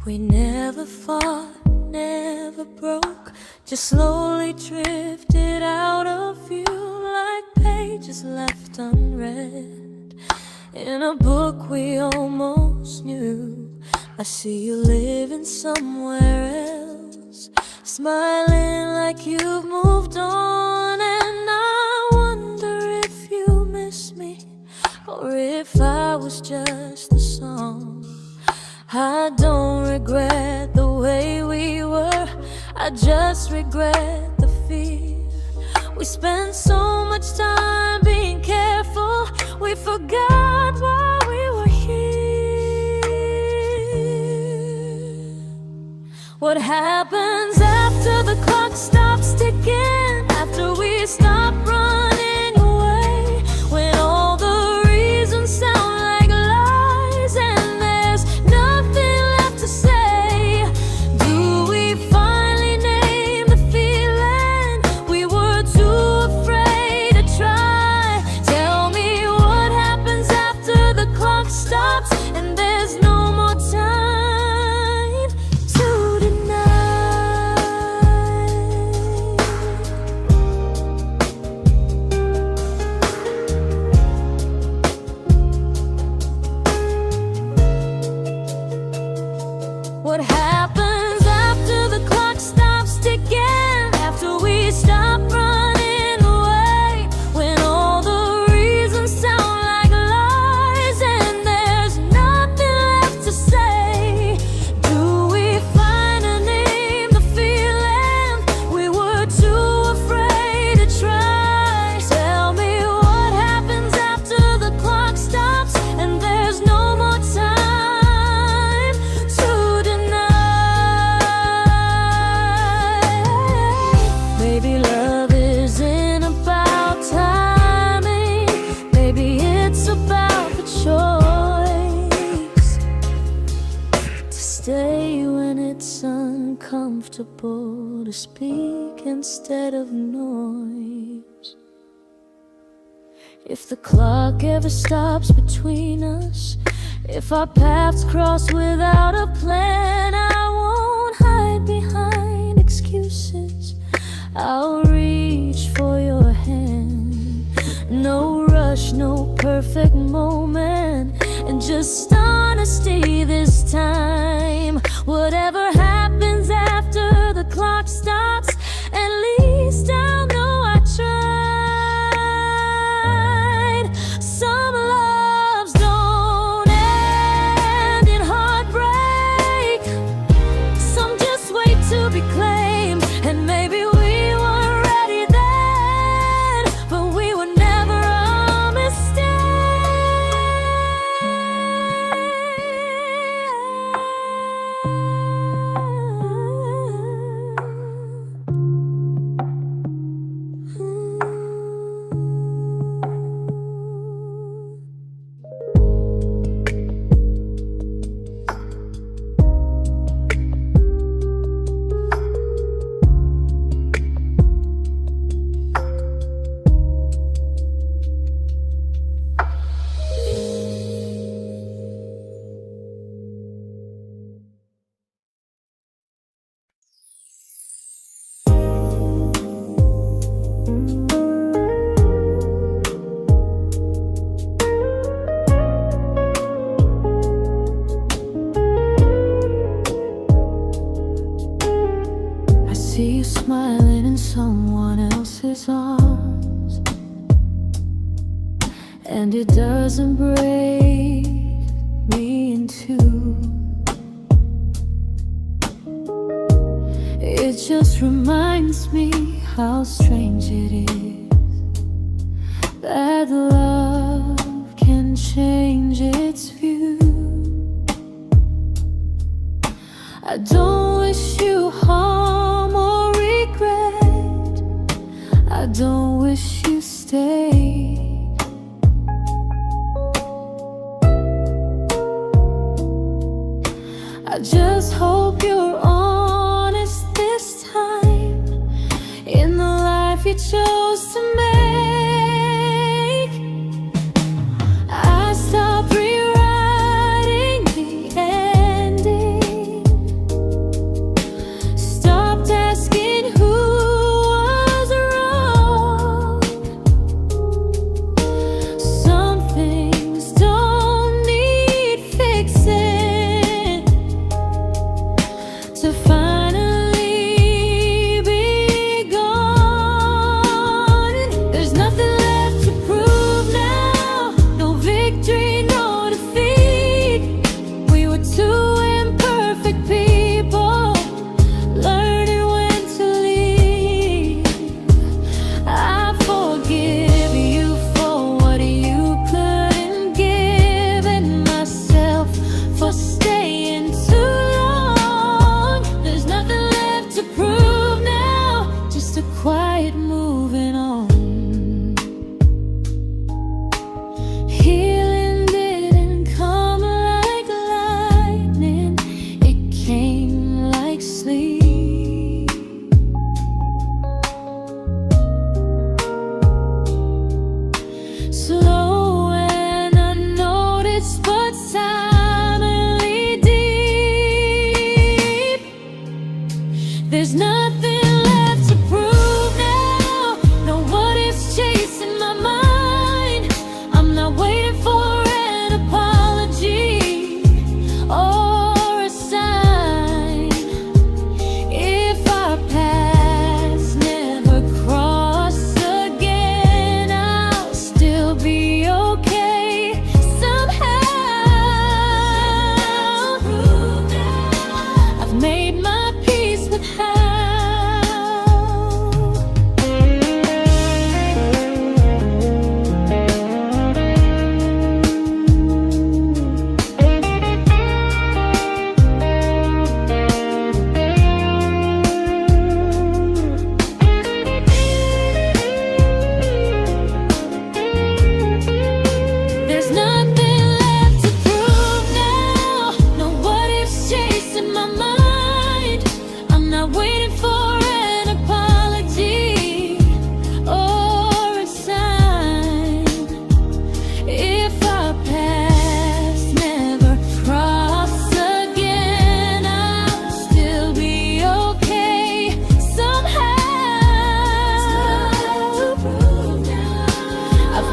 We never fought, never broke, just slowly drifted out of view like pages left unread in a book we almost knew. I see you living somewhere else, smiling like you've moved on, and I wonder if you miss me or if I was just a song. I don't regret the way we were, I just regret the fear. We spent so much time being careful, we forgot why we were here. What happens after the clock stops ticking, after we stop running away, when all the reasons sound like lies and there's nothing left to say? Do we finally name the feeling we were too afraid to try? comfortable to speak instead of noise. If the clock ever stops between us, if our paths cross without a plan, I won't hide behind excuses. I'll reach for your hand. No rush, no perfect moment, and just honesty this time. Whatever happens after the clock stops, at least I'll know I tried. Some loves don't end in heartbreak, some just wait to be claimed. And maybe we weren't ready then, but we were never a mistake. I see you smiling in someone else's arms, and it doesn't break me in two. It just reminds me how strange it is that love can change its view. I don't wish you harm or regret, I don't wish you stayed. I just hope you're honest this time in the life you chose to make. I stopped rewriting the ending, stopped asking who was wrong.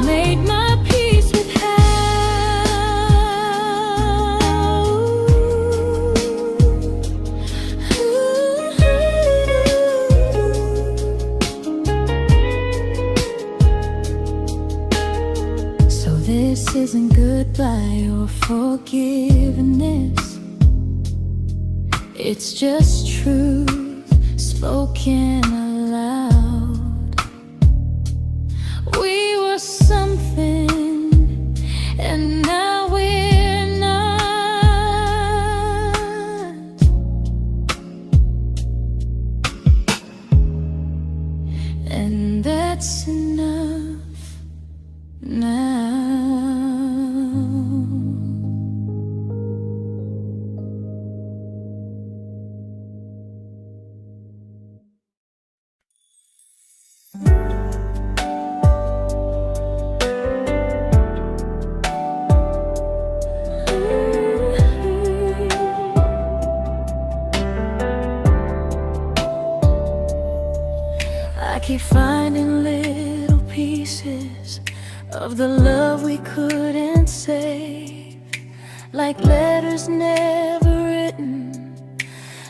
made my peace with how. So this isn't goodbye or forgiveness, it's just truth spoken aloud. We were something, and now we're not. And that's enough now. I keep finding little pieces of the love we couldn't save, like letters never written,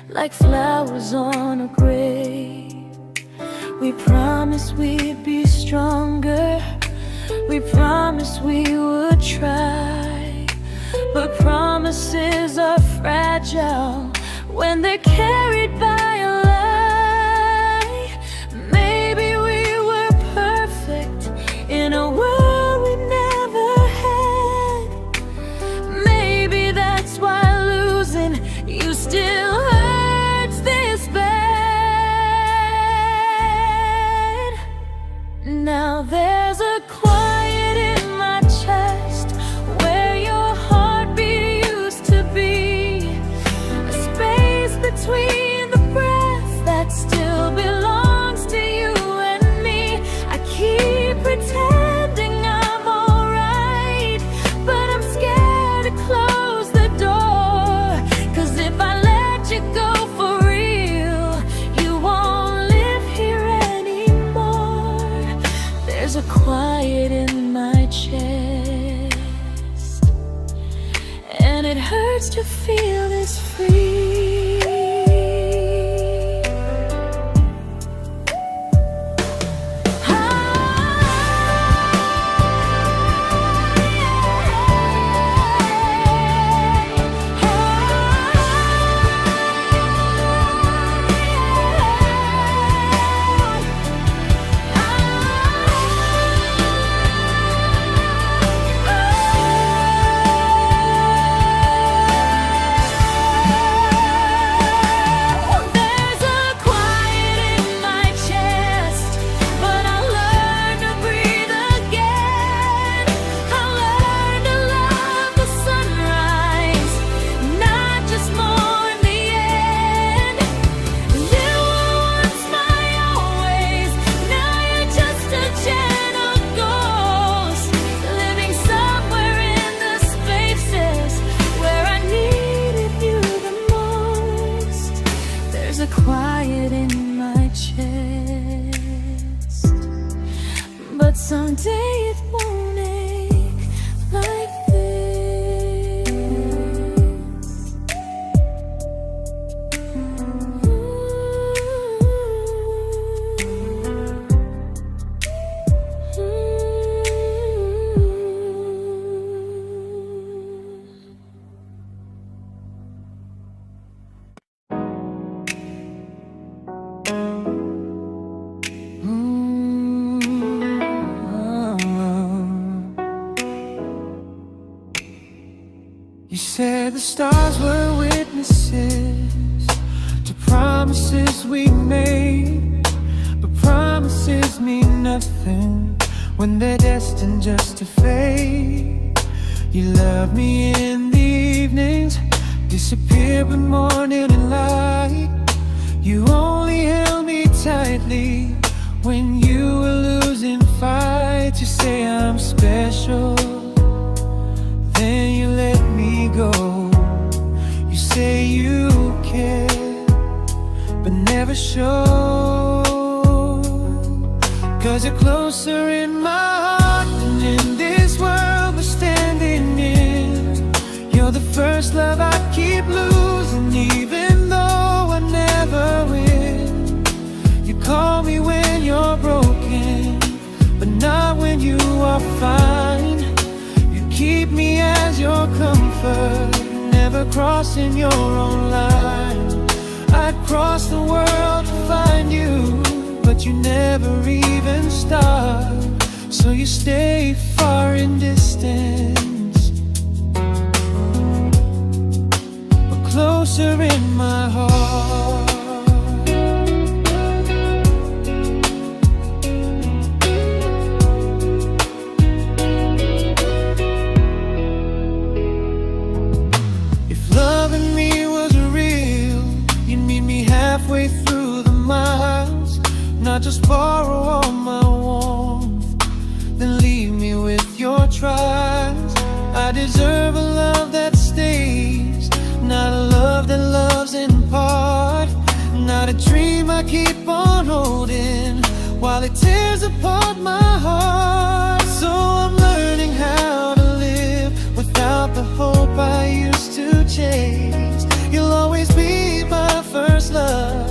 like flowers on a grave. We promised we'd be stronger, we promised we would try, but promises are fragile when they're carried by a lie. Maybe we were perfect in a world we never had. Maybe that's why losing you still hurts this bad. Now there's a quiet in my chest where your heartbeat used to be, a space between the breaths that still belongs to you and me. I keep pretending I'm alright, but I'm scared to close the door, 'cause if I let you go for real, you won't live here anymore. There's a quiet in my chest, and it hurts to feel this free. Quiet in my chest, but someday it won't ache like this. You said the stars were witnesses to promises we made, but promises mean nothing when they're destined just to fade. You love me in the evenings, disappear when morning and light. You only held me tightly when you were losing fights. You say I'm special, then you let me go. You say you care, but never show, 'cause you're closer in my heart than prefer never crossing your own line. I'd cross the world to find you, but you never even start. So you stay far in distance, but closer in my heart. Halfway through the miles, not just borrow all my warmth, then leave me with your trials. I deserve a love that stays, not a love that loves in part, not a dream I keep on holding while it tears apart my heart. So I'm learning how to live without the hope I used to chase. You'll always be my first love,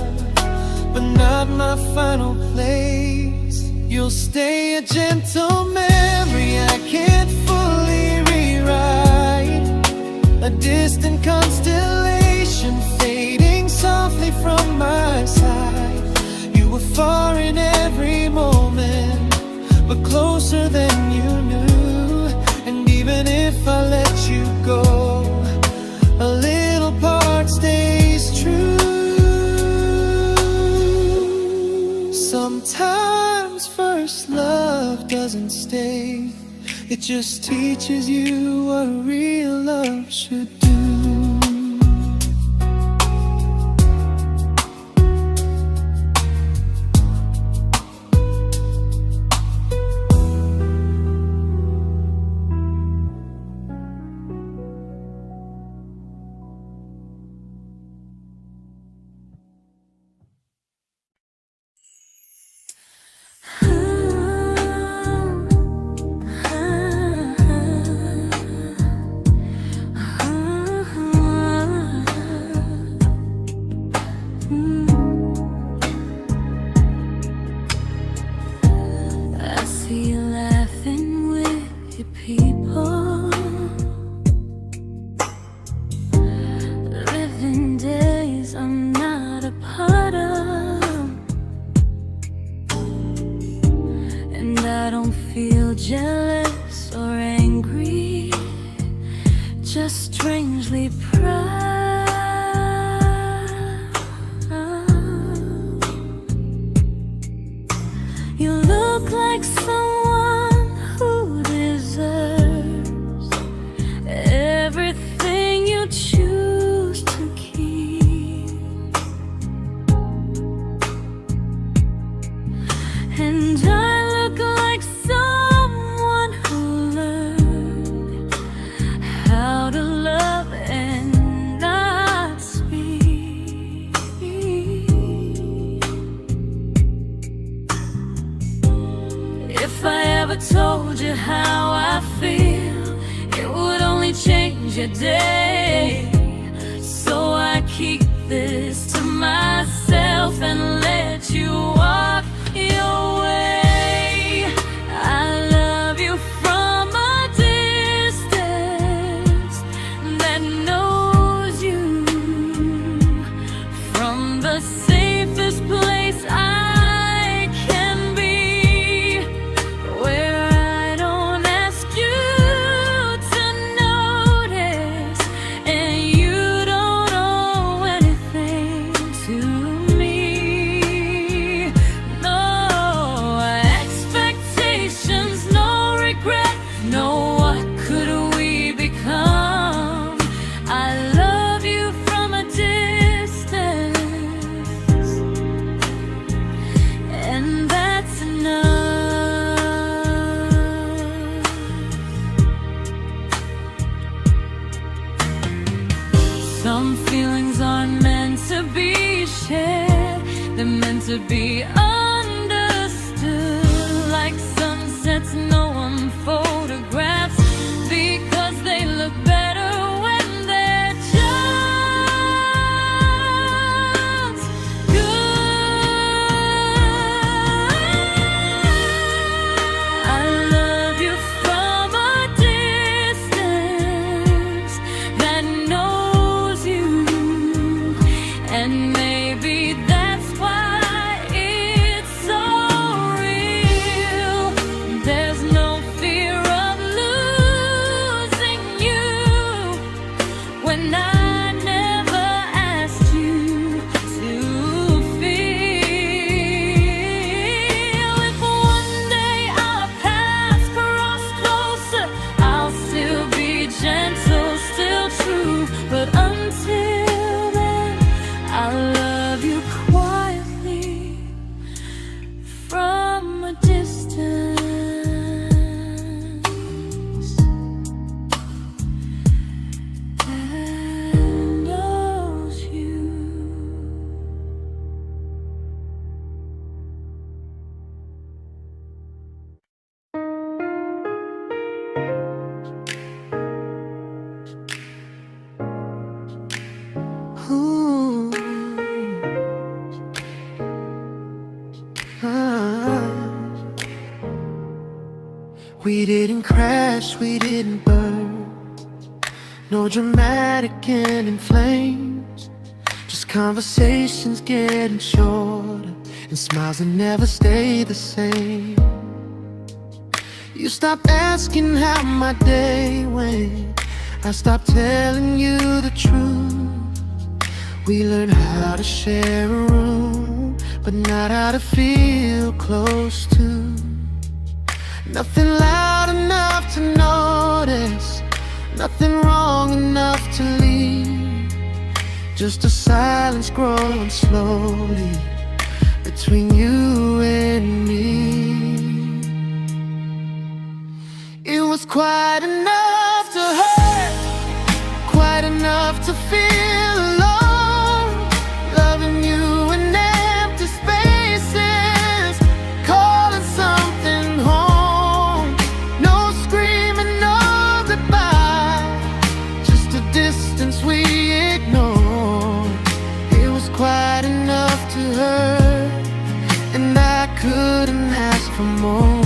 but not my final place. You'll stay a gentle memory I can't fully rewrite, a distant constellation fading softly from my side. You were far in every moment, but closer than you knew. And even if I let you go, a little part stays true. Sometimes first love doesn't stay, it just teaches you what real love should do. Jealous or angry, just strangely proud. You look like someone who deserves everything you choose to keep. And I look like someone who learned how to love and not speak. If I ever told you how I feel, it would only change your day. So I keep this to myself and let you walk your way. I love you from a distance that knows you, from the safest place I can be, where I don't ask you to notice and you don't owe anything to me. No expectations, no regret, no what could we become. I love you from a distance, and that's enough. Some feelings aren't meant to be shared, they're meant to be understood, like sunsets no one photographs, because they look better when they're just good. I love you from a distance didn't crash, we didn't burn. No dramatic ending flames, just conversations getting shorter, and smiles that never stay the same. You stopped asking how my day went, I stopped telling you the truth. We learned how to share a room, but not how to feel close to. Nothing loud enough to notice, nothing wrong enough to leave. Just a silence growing slowly between you and me. It was quite enough to hurt, quite enough to feel alone. Loving you in empty spaces, calling something home. No screaming, no goodbye, just a distance we ignored. It was quite enough to hurt, and I couldn't ask for more.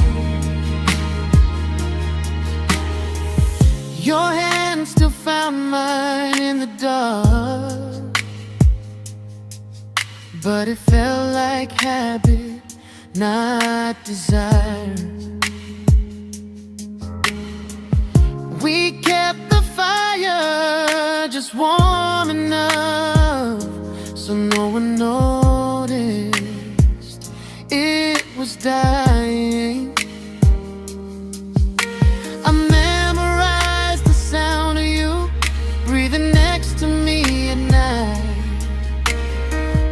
Your hand still found mine in the dark, but it felt like habit, not desire. We kept the fire just warm enough so no one noticed it was dying. I memorized the sound of you breathing next to me at night,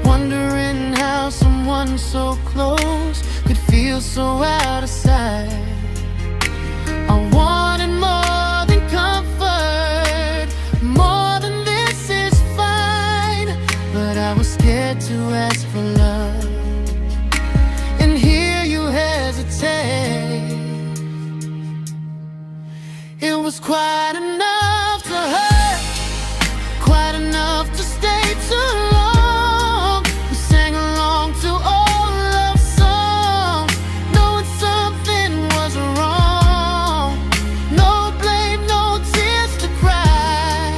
wondering how someone so close could feel so out of sight. I wanted more than comfort, more than this is fine, but I was scared to ask for love, and here you hesitate. It was quite enough to hurt, quite enough to stay too long. We sang along to old love songs, knowing something was wrong. No blame, no tears to cry,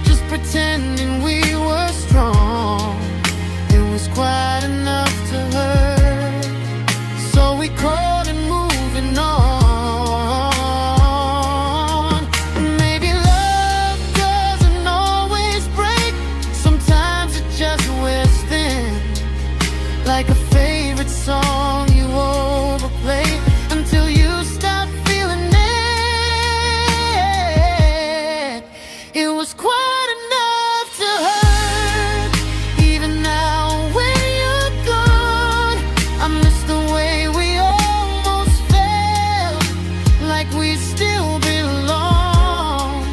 just pretending we were strong. It was quite enough to hurt, so we called it moving on. Maybe love doesn't always break, sometimes it just wears thin, like a favorite song you overplay until you stop feeling it. It was quite enough to hurt, even now when you're gone. I miss the way we almost felt, like we still belong.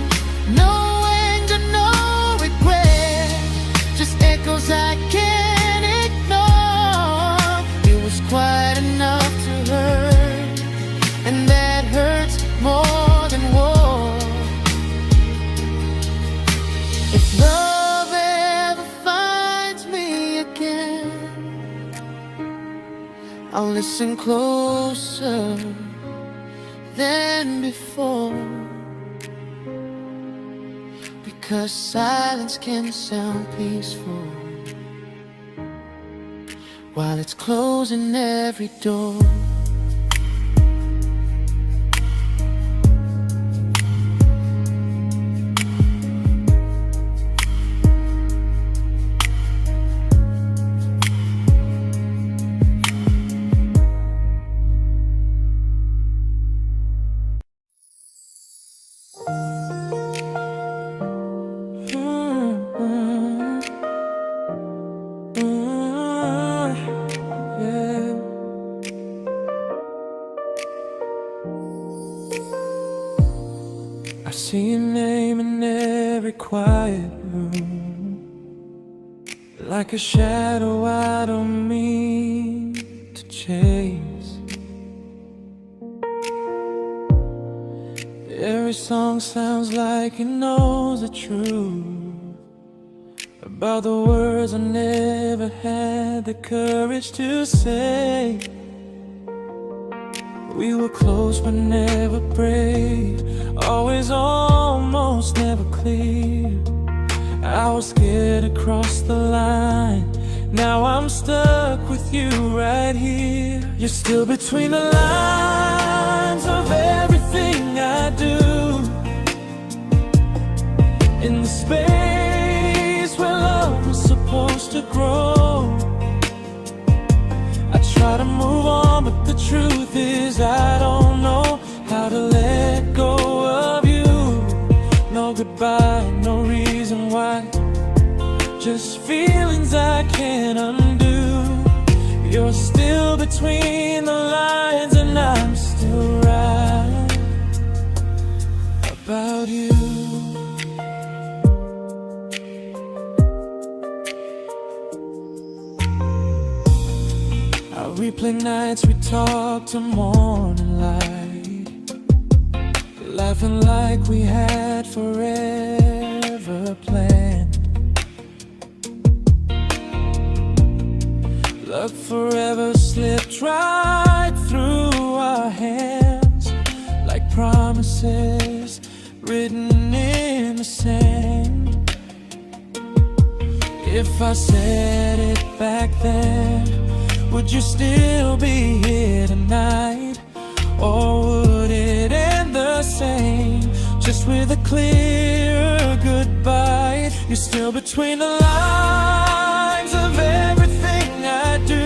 No anger, no regret, just echoes I can't ignore. It was quite enough to hurt, and that hurts more than war. If love ever finds me again, I'll listen closer than before, because silence can sound peaceful while it's closing every door. Yeah. I see your name in every quiet room, like a shadow I don't mean to chase. Every song sounds like it knows the truth about the words I never had the courage to say. We were close but never brave, always almost, never clear. I was scared to cross the line, now I'm stuck with you right here. You're still between the lines of everything I do, in the space where love was supposed to grow. I try to move on, but the truth is I don't know how to let go of you. No goodbye, no reason why, just feelings I can't undo. You're still between the lines and I'm still right about you. I replay nights we talk to morning light, laughing like we had forever planned. Luck forever slipped right through our hands, like promises written in the sand. If I said it back then, would you still be here tonight? Or would it end the same, just with a clear goodbye? You're still between the lines of everything I do,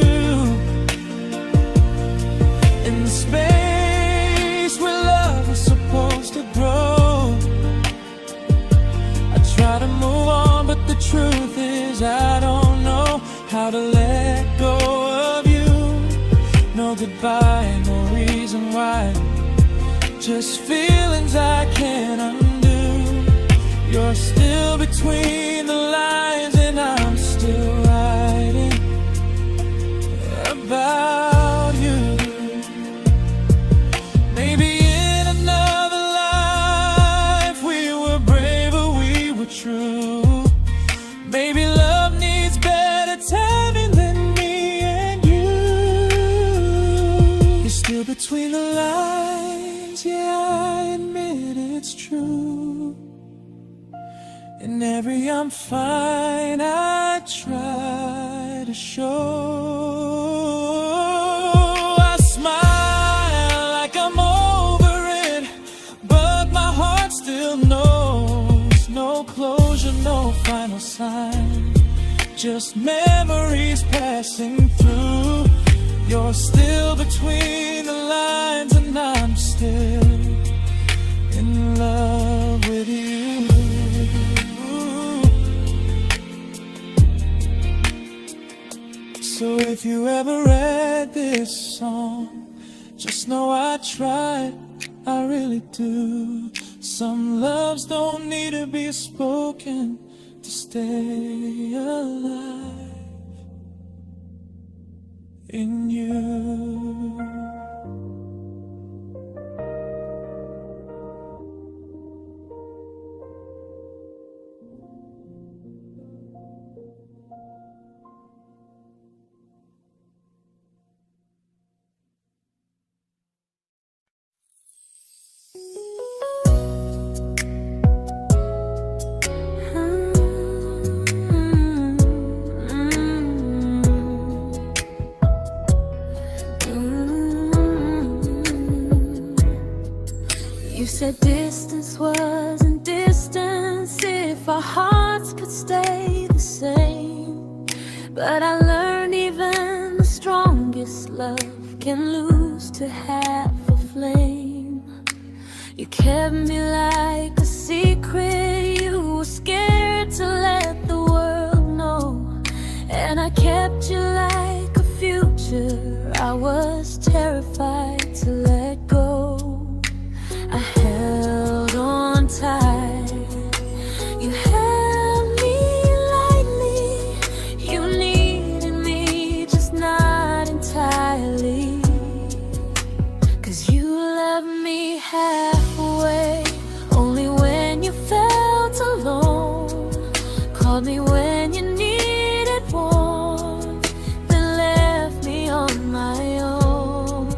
in the space where love was supposed to grow. I try to move on, but the truth is I don't know how to let go of you. No goodbye, no reason why, just feelings I can't undo. You're still between the lines and I'm still writing about you. Maybe in another life we were braver, we were true. Maybe love needs better timing than me and you. You're still between the lines, yeah, I admit it's true. In every I'm fine I try to show. I smile like I'm over it, but my heart still knows. No closure, no final sign, just memories passing through. You're still between the lines and I'm still in love with you. So if you ever read this song, just know I tried, I really do. Some loves don't need to be spoken to stay alive in you. You said distance wasn't distance if our hearts could stay the same. But I learned even the strongest love can lose to half a flame. You kept me like a secret, you were scared to let the world know. And I kept you like a future, I was terrified to let go. I held on tight, you held me lightly. You needed me, just not entirely. 'Cause you loved me halfway, only when you felt alone. Called me when you needed warmth, then left me on my own.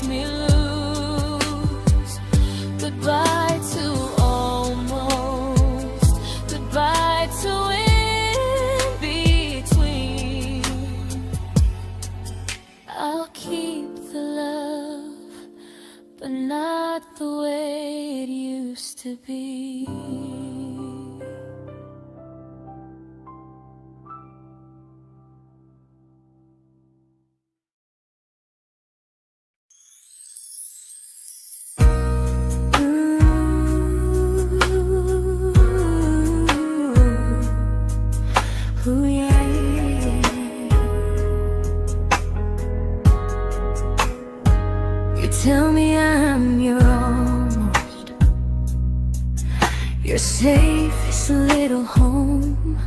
me lose. Goodbye to almost, goodbye to in between. I'll keep the love, but not the way it used to be. Ooh, yeah, yeah. You tell me I'm your almost, your safest little home,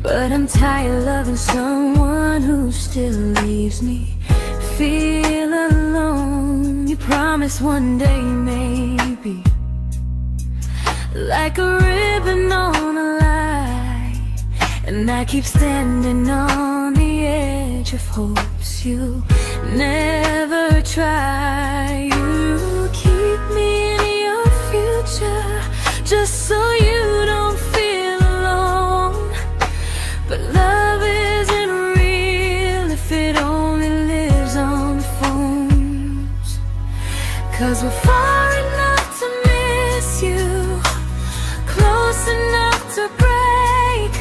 but I'm tired loving someone who still leaves me feel alone. You promise one day maybe, like a ribbon on a line, and I keep standing on the edge of hopes you never try. You keep me in your future just so you don't feel alone. But love isn't real if it only lives on phones. 'Cause we're far enough to miss you, close enough to break.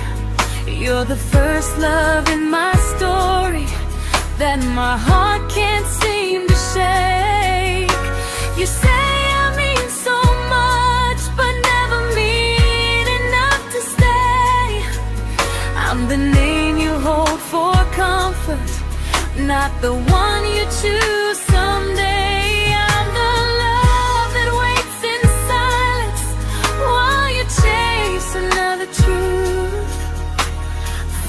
You're the first love in my story that my heart can't seem to shake. You say I mean so much, but never mean enough to stay. I'm the name you hold for comfort, not the one you choose someday. I'm the love that waits in silence while you chase another truth.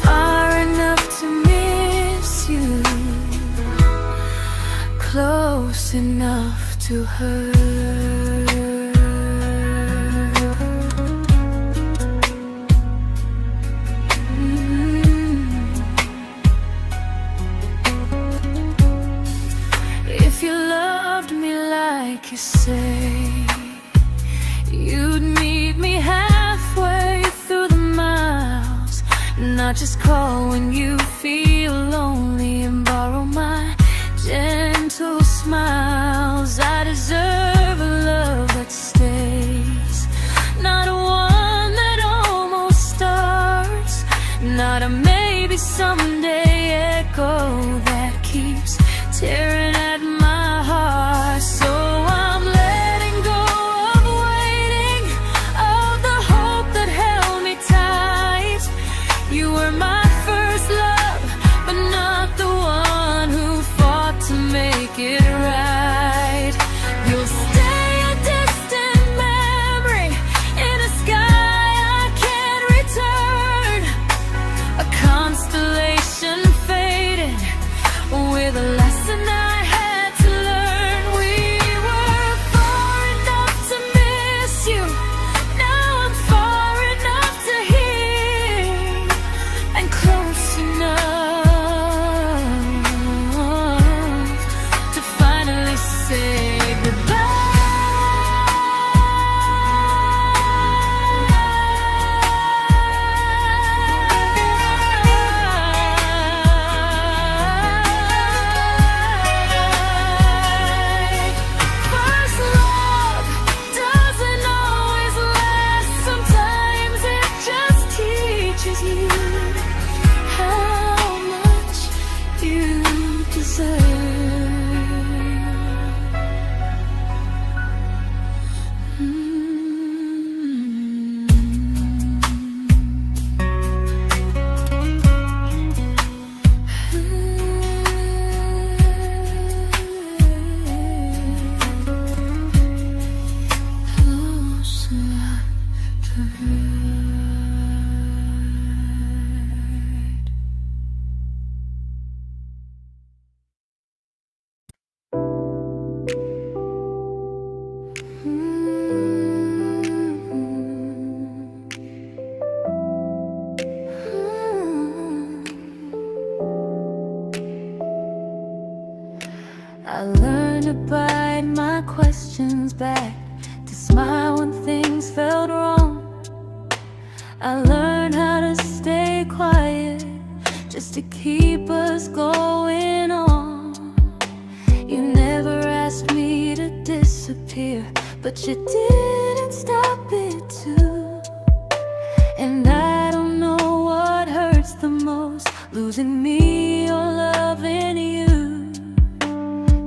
Far enough to miss you, close enough to hurt. If you loved me like you say, you'd meet me halfway through the miles, not just call when you feel lonely and borrow my gentle smiles. I deserve a love that stays, not a one that almost starts, not a maybe someday echo that keeps tearing at my heart. So I'm letting go of waiting, of the hope that held me tight. You were my first love, but not the one who fought to make it right. You'll stay a distant memory in a sky I can't return, a constellation faded with a lesson I had to learn. We were far enough to miss you, now I'm far enough to hear, and close enough to finally I learned to bite my questions back, to smile when things felt wrong. I learned how to stay quiet, just to keep us going on. You never asked me to disappear, but you didn't stop it too. And I don't know what hurts the most, losing me or loving you.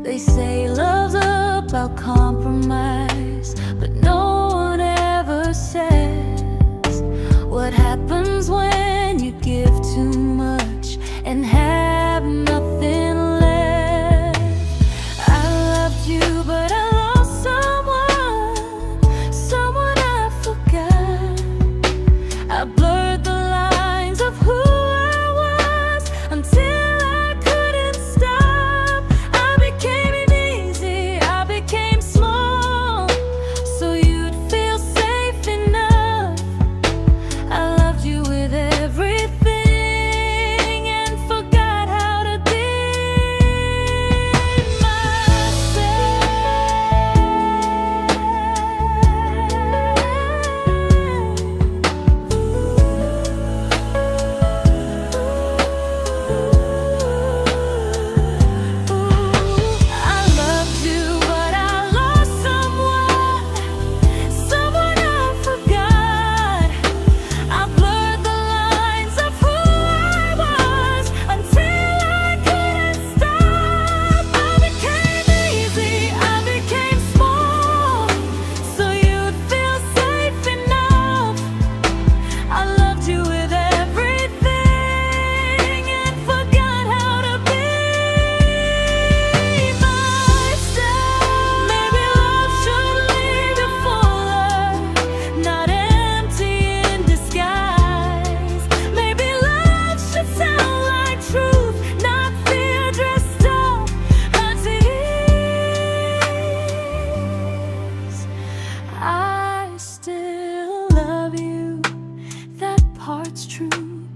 They say love's about compromise, but no one ever says what happens when you give too much and have nothing left. I loved you, but I lost someone I forgot. I blurred the lines of who I was until I couldn't stop. I became easy, I became small, so you'd feel safe enough. I loved you with everything and forgot how to be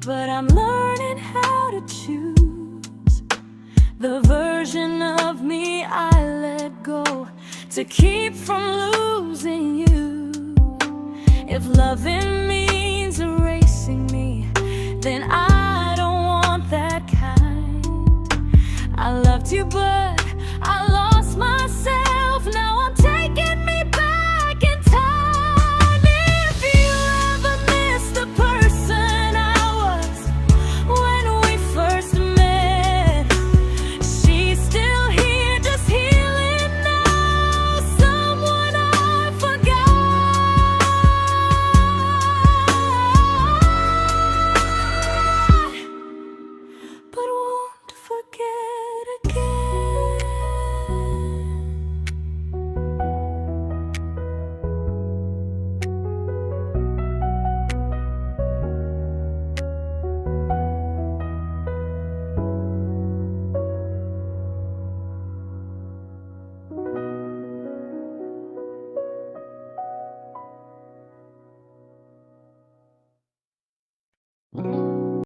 but I'm learning how to choose the version of me I let go to keep from losing you. If loving means erasing me, then I don't want that kind. I loved you, but I lost myself. Now I'm taking me back in time. If you ever miss the person I was when we first met, she's still here, just healing now. Someone I forgot, but won't forget again.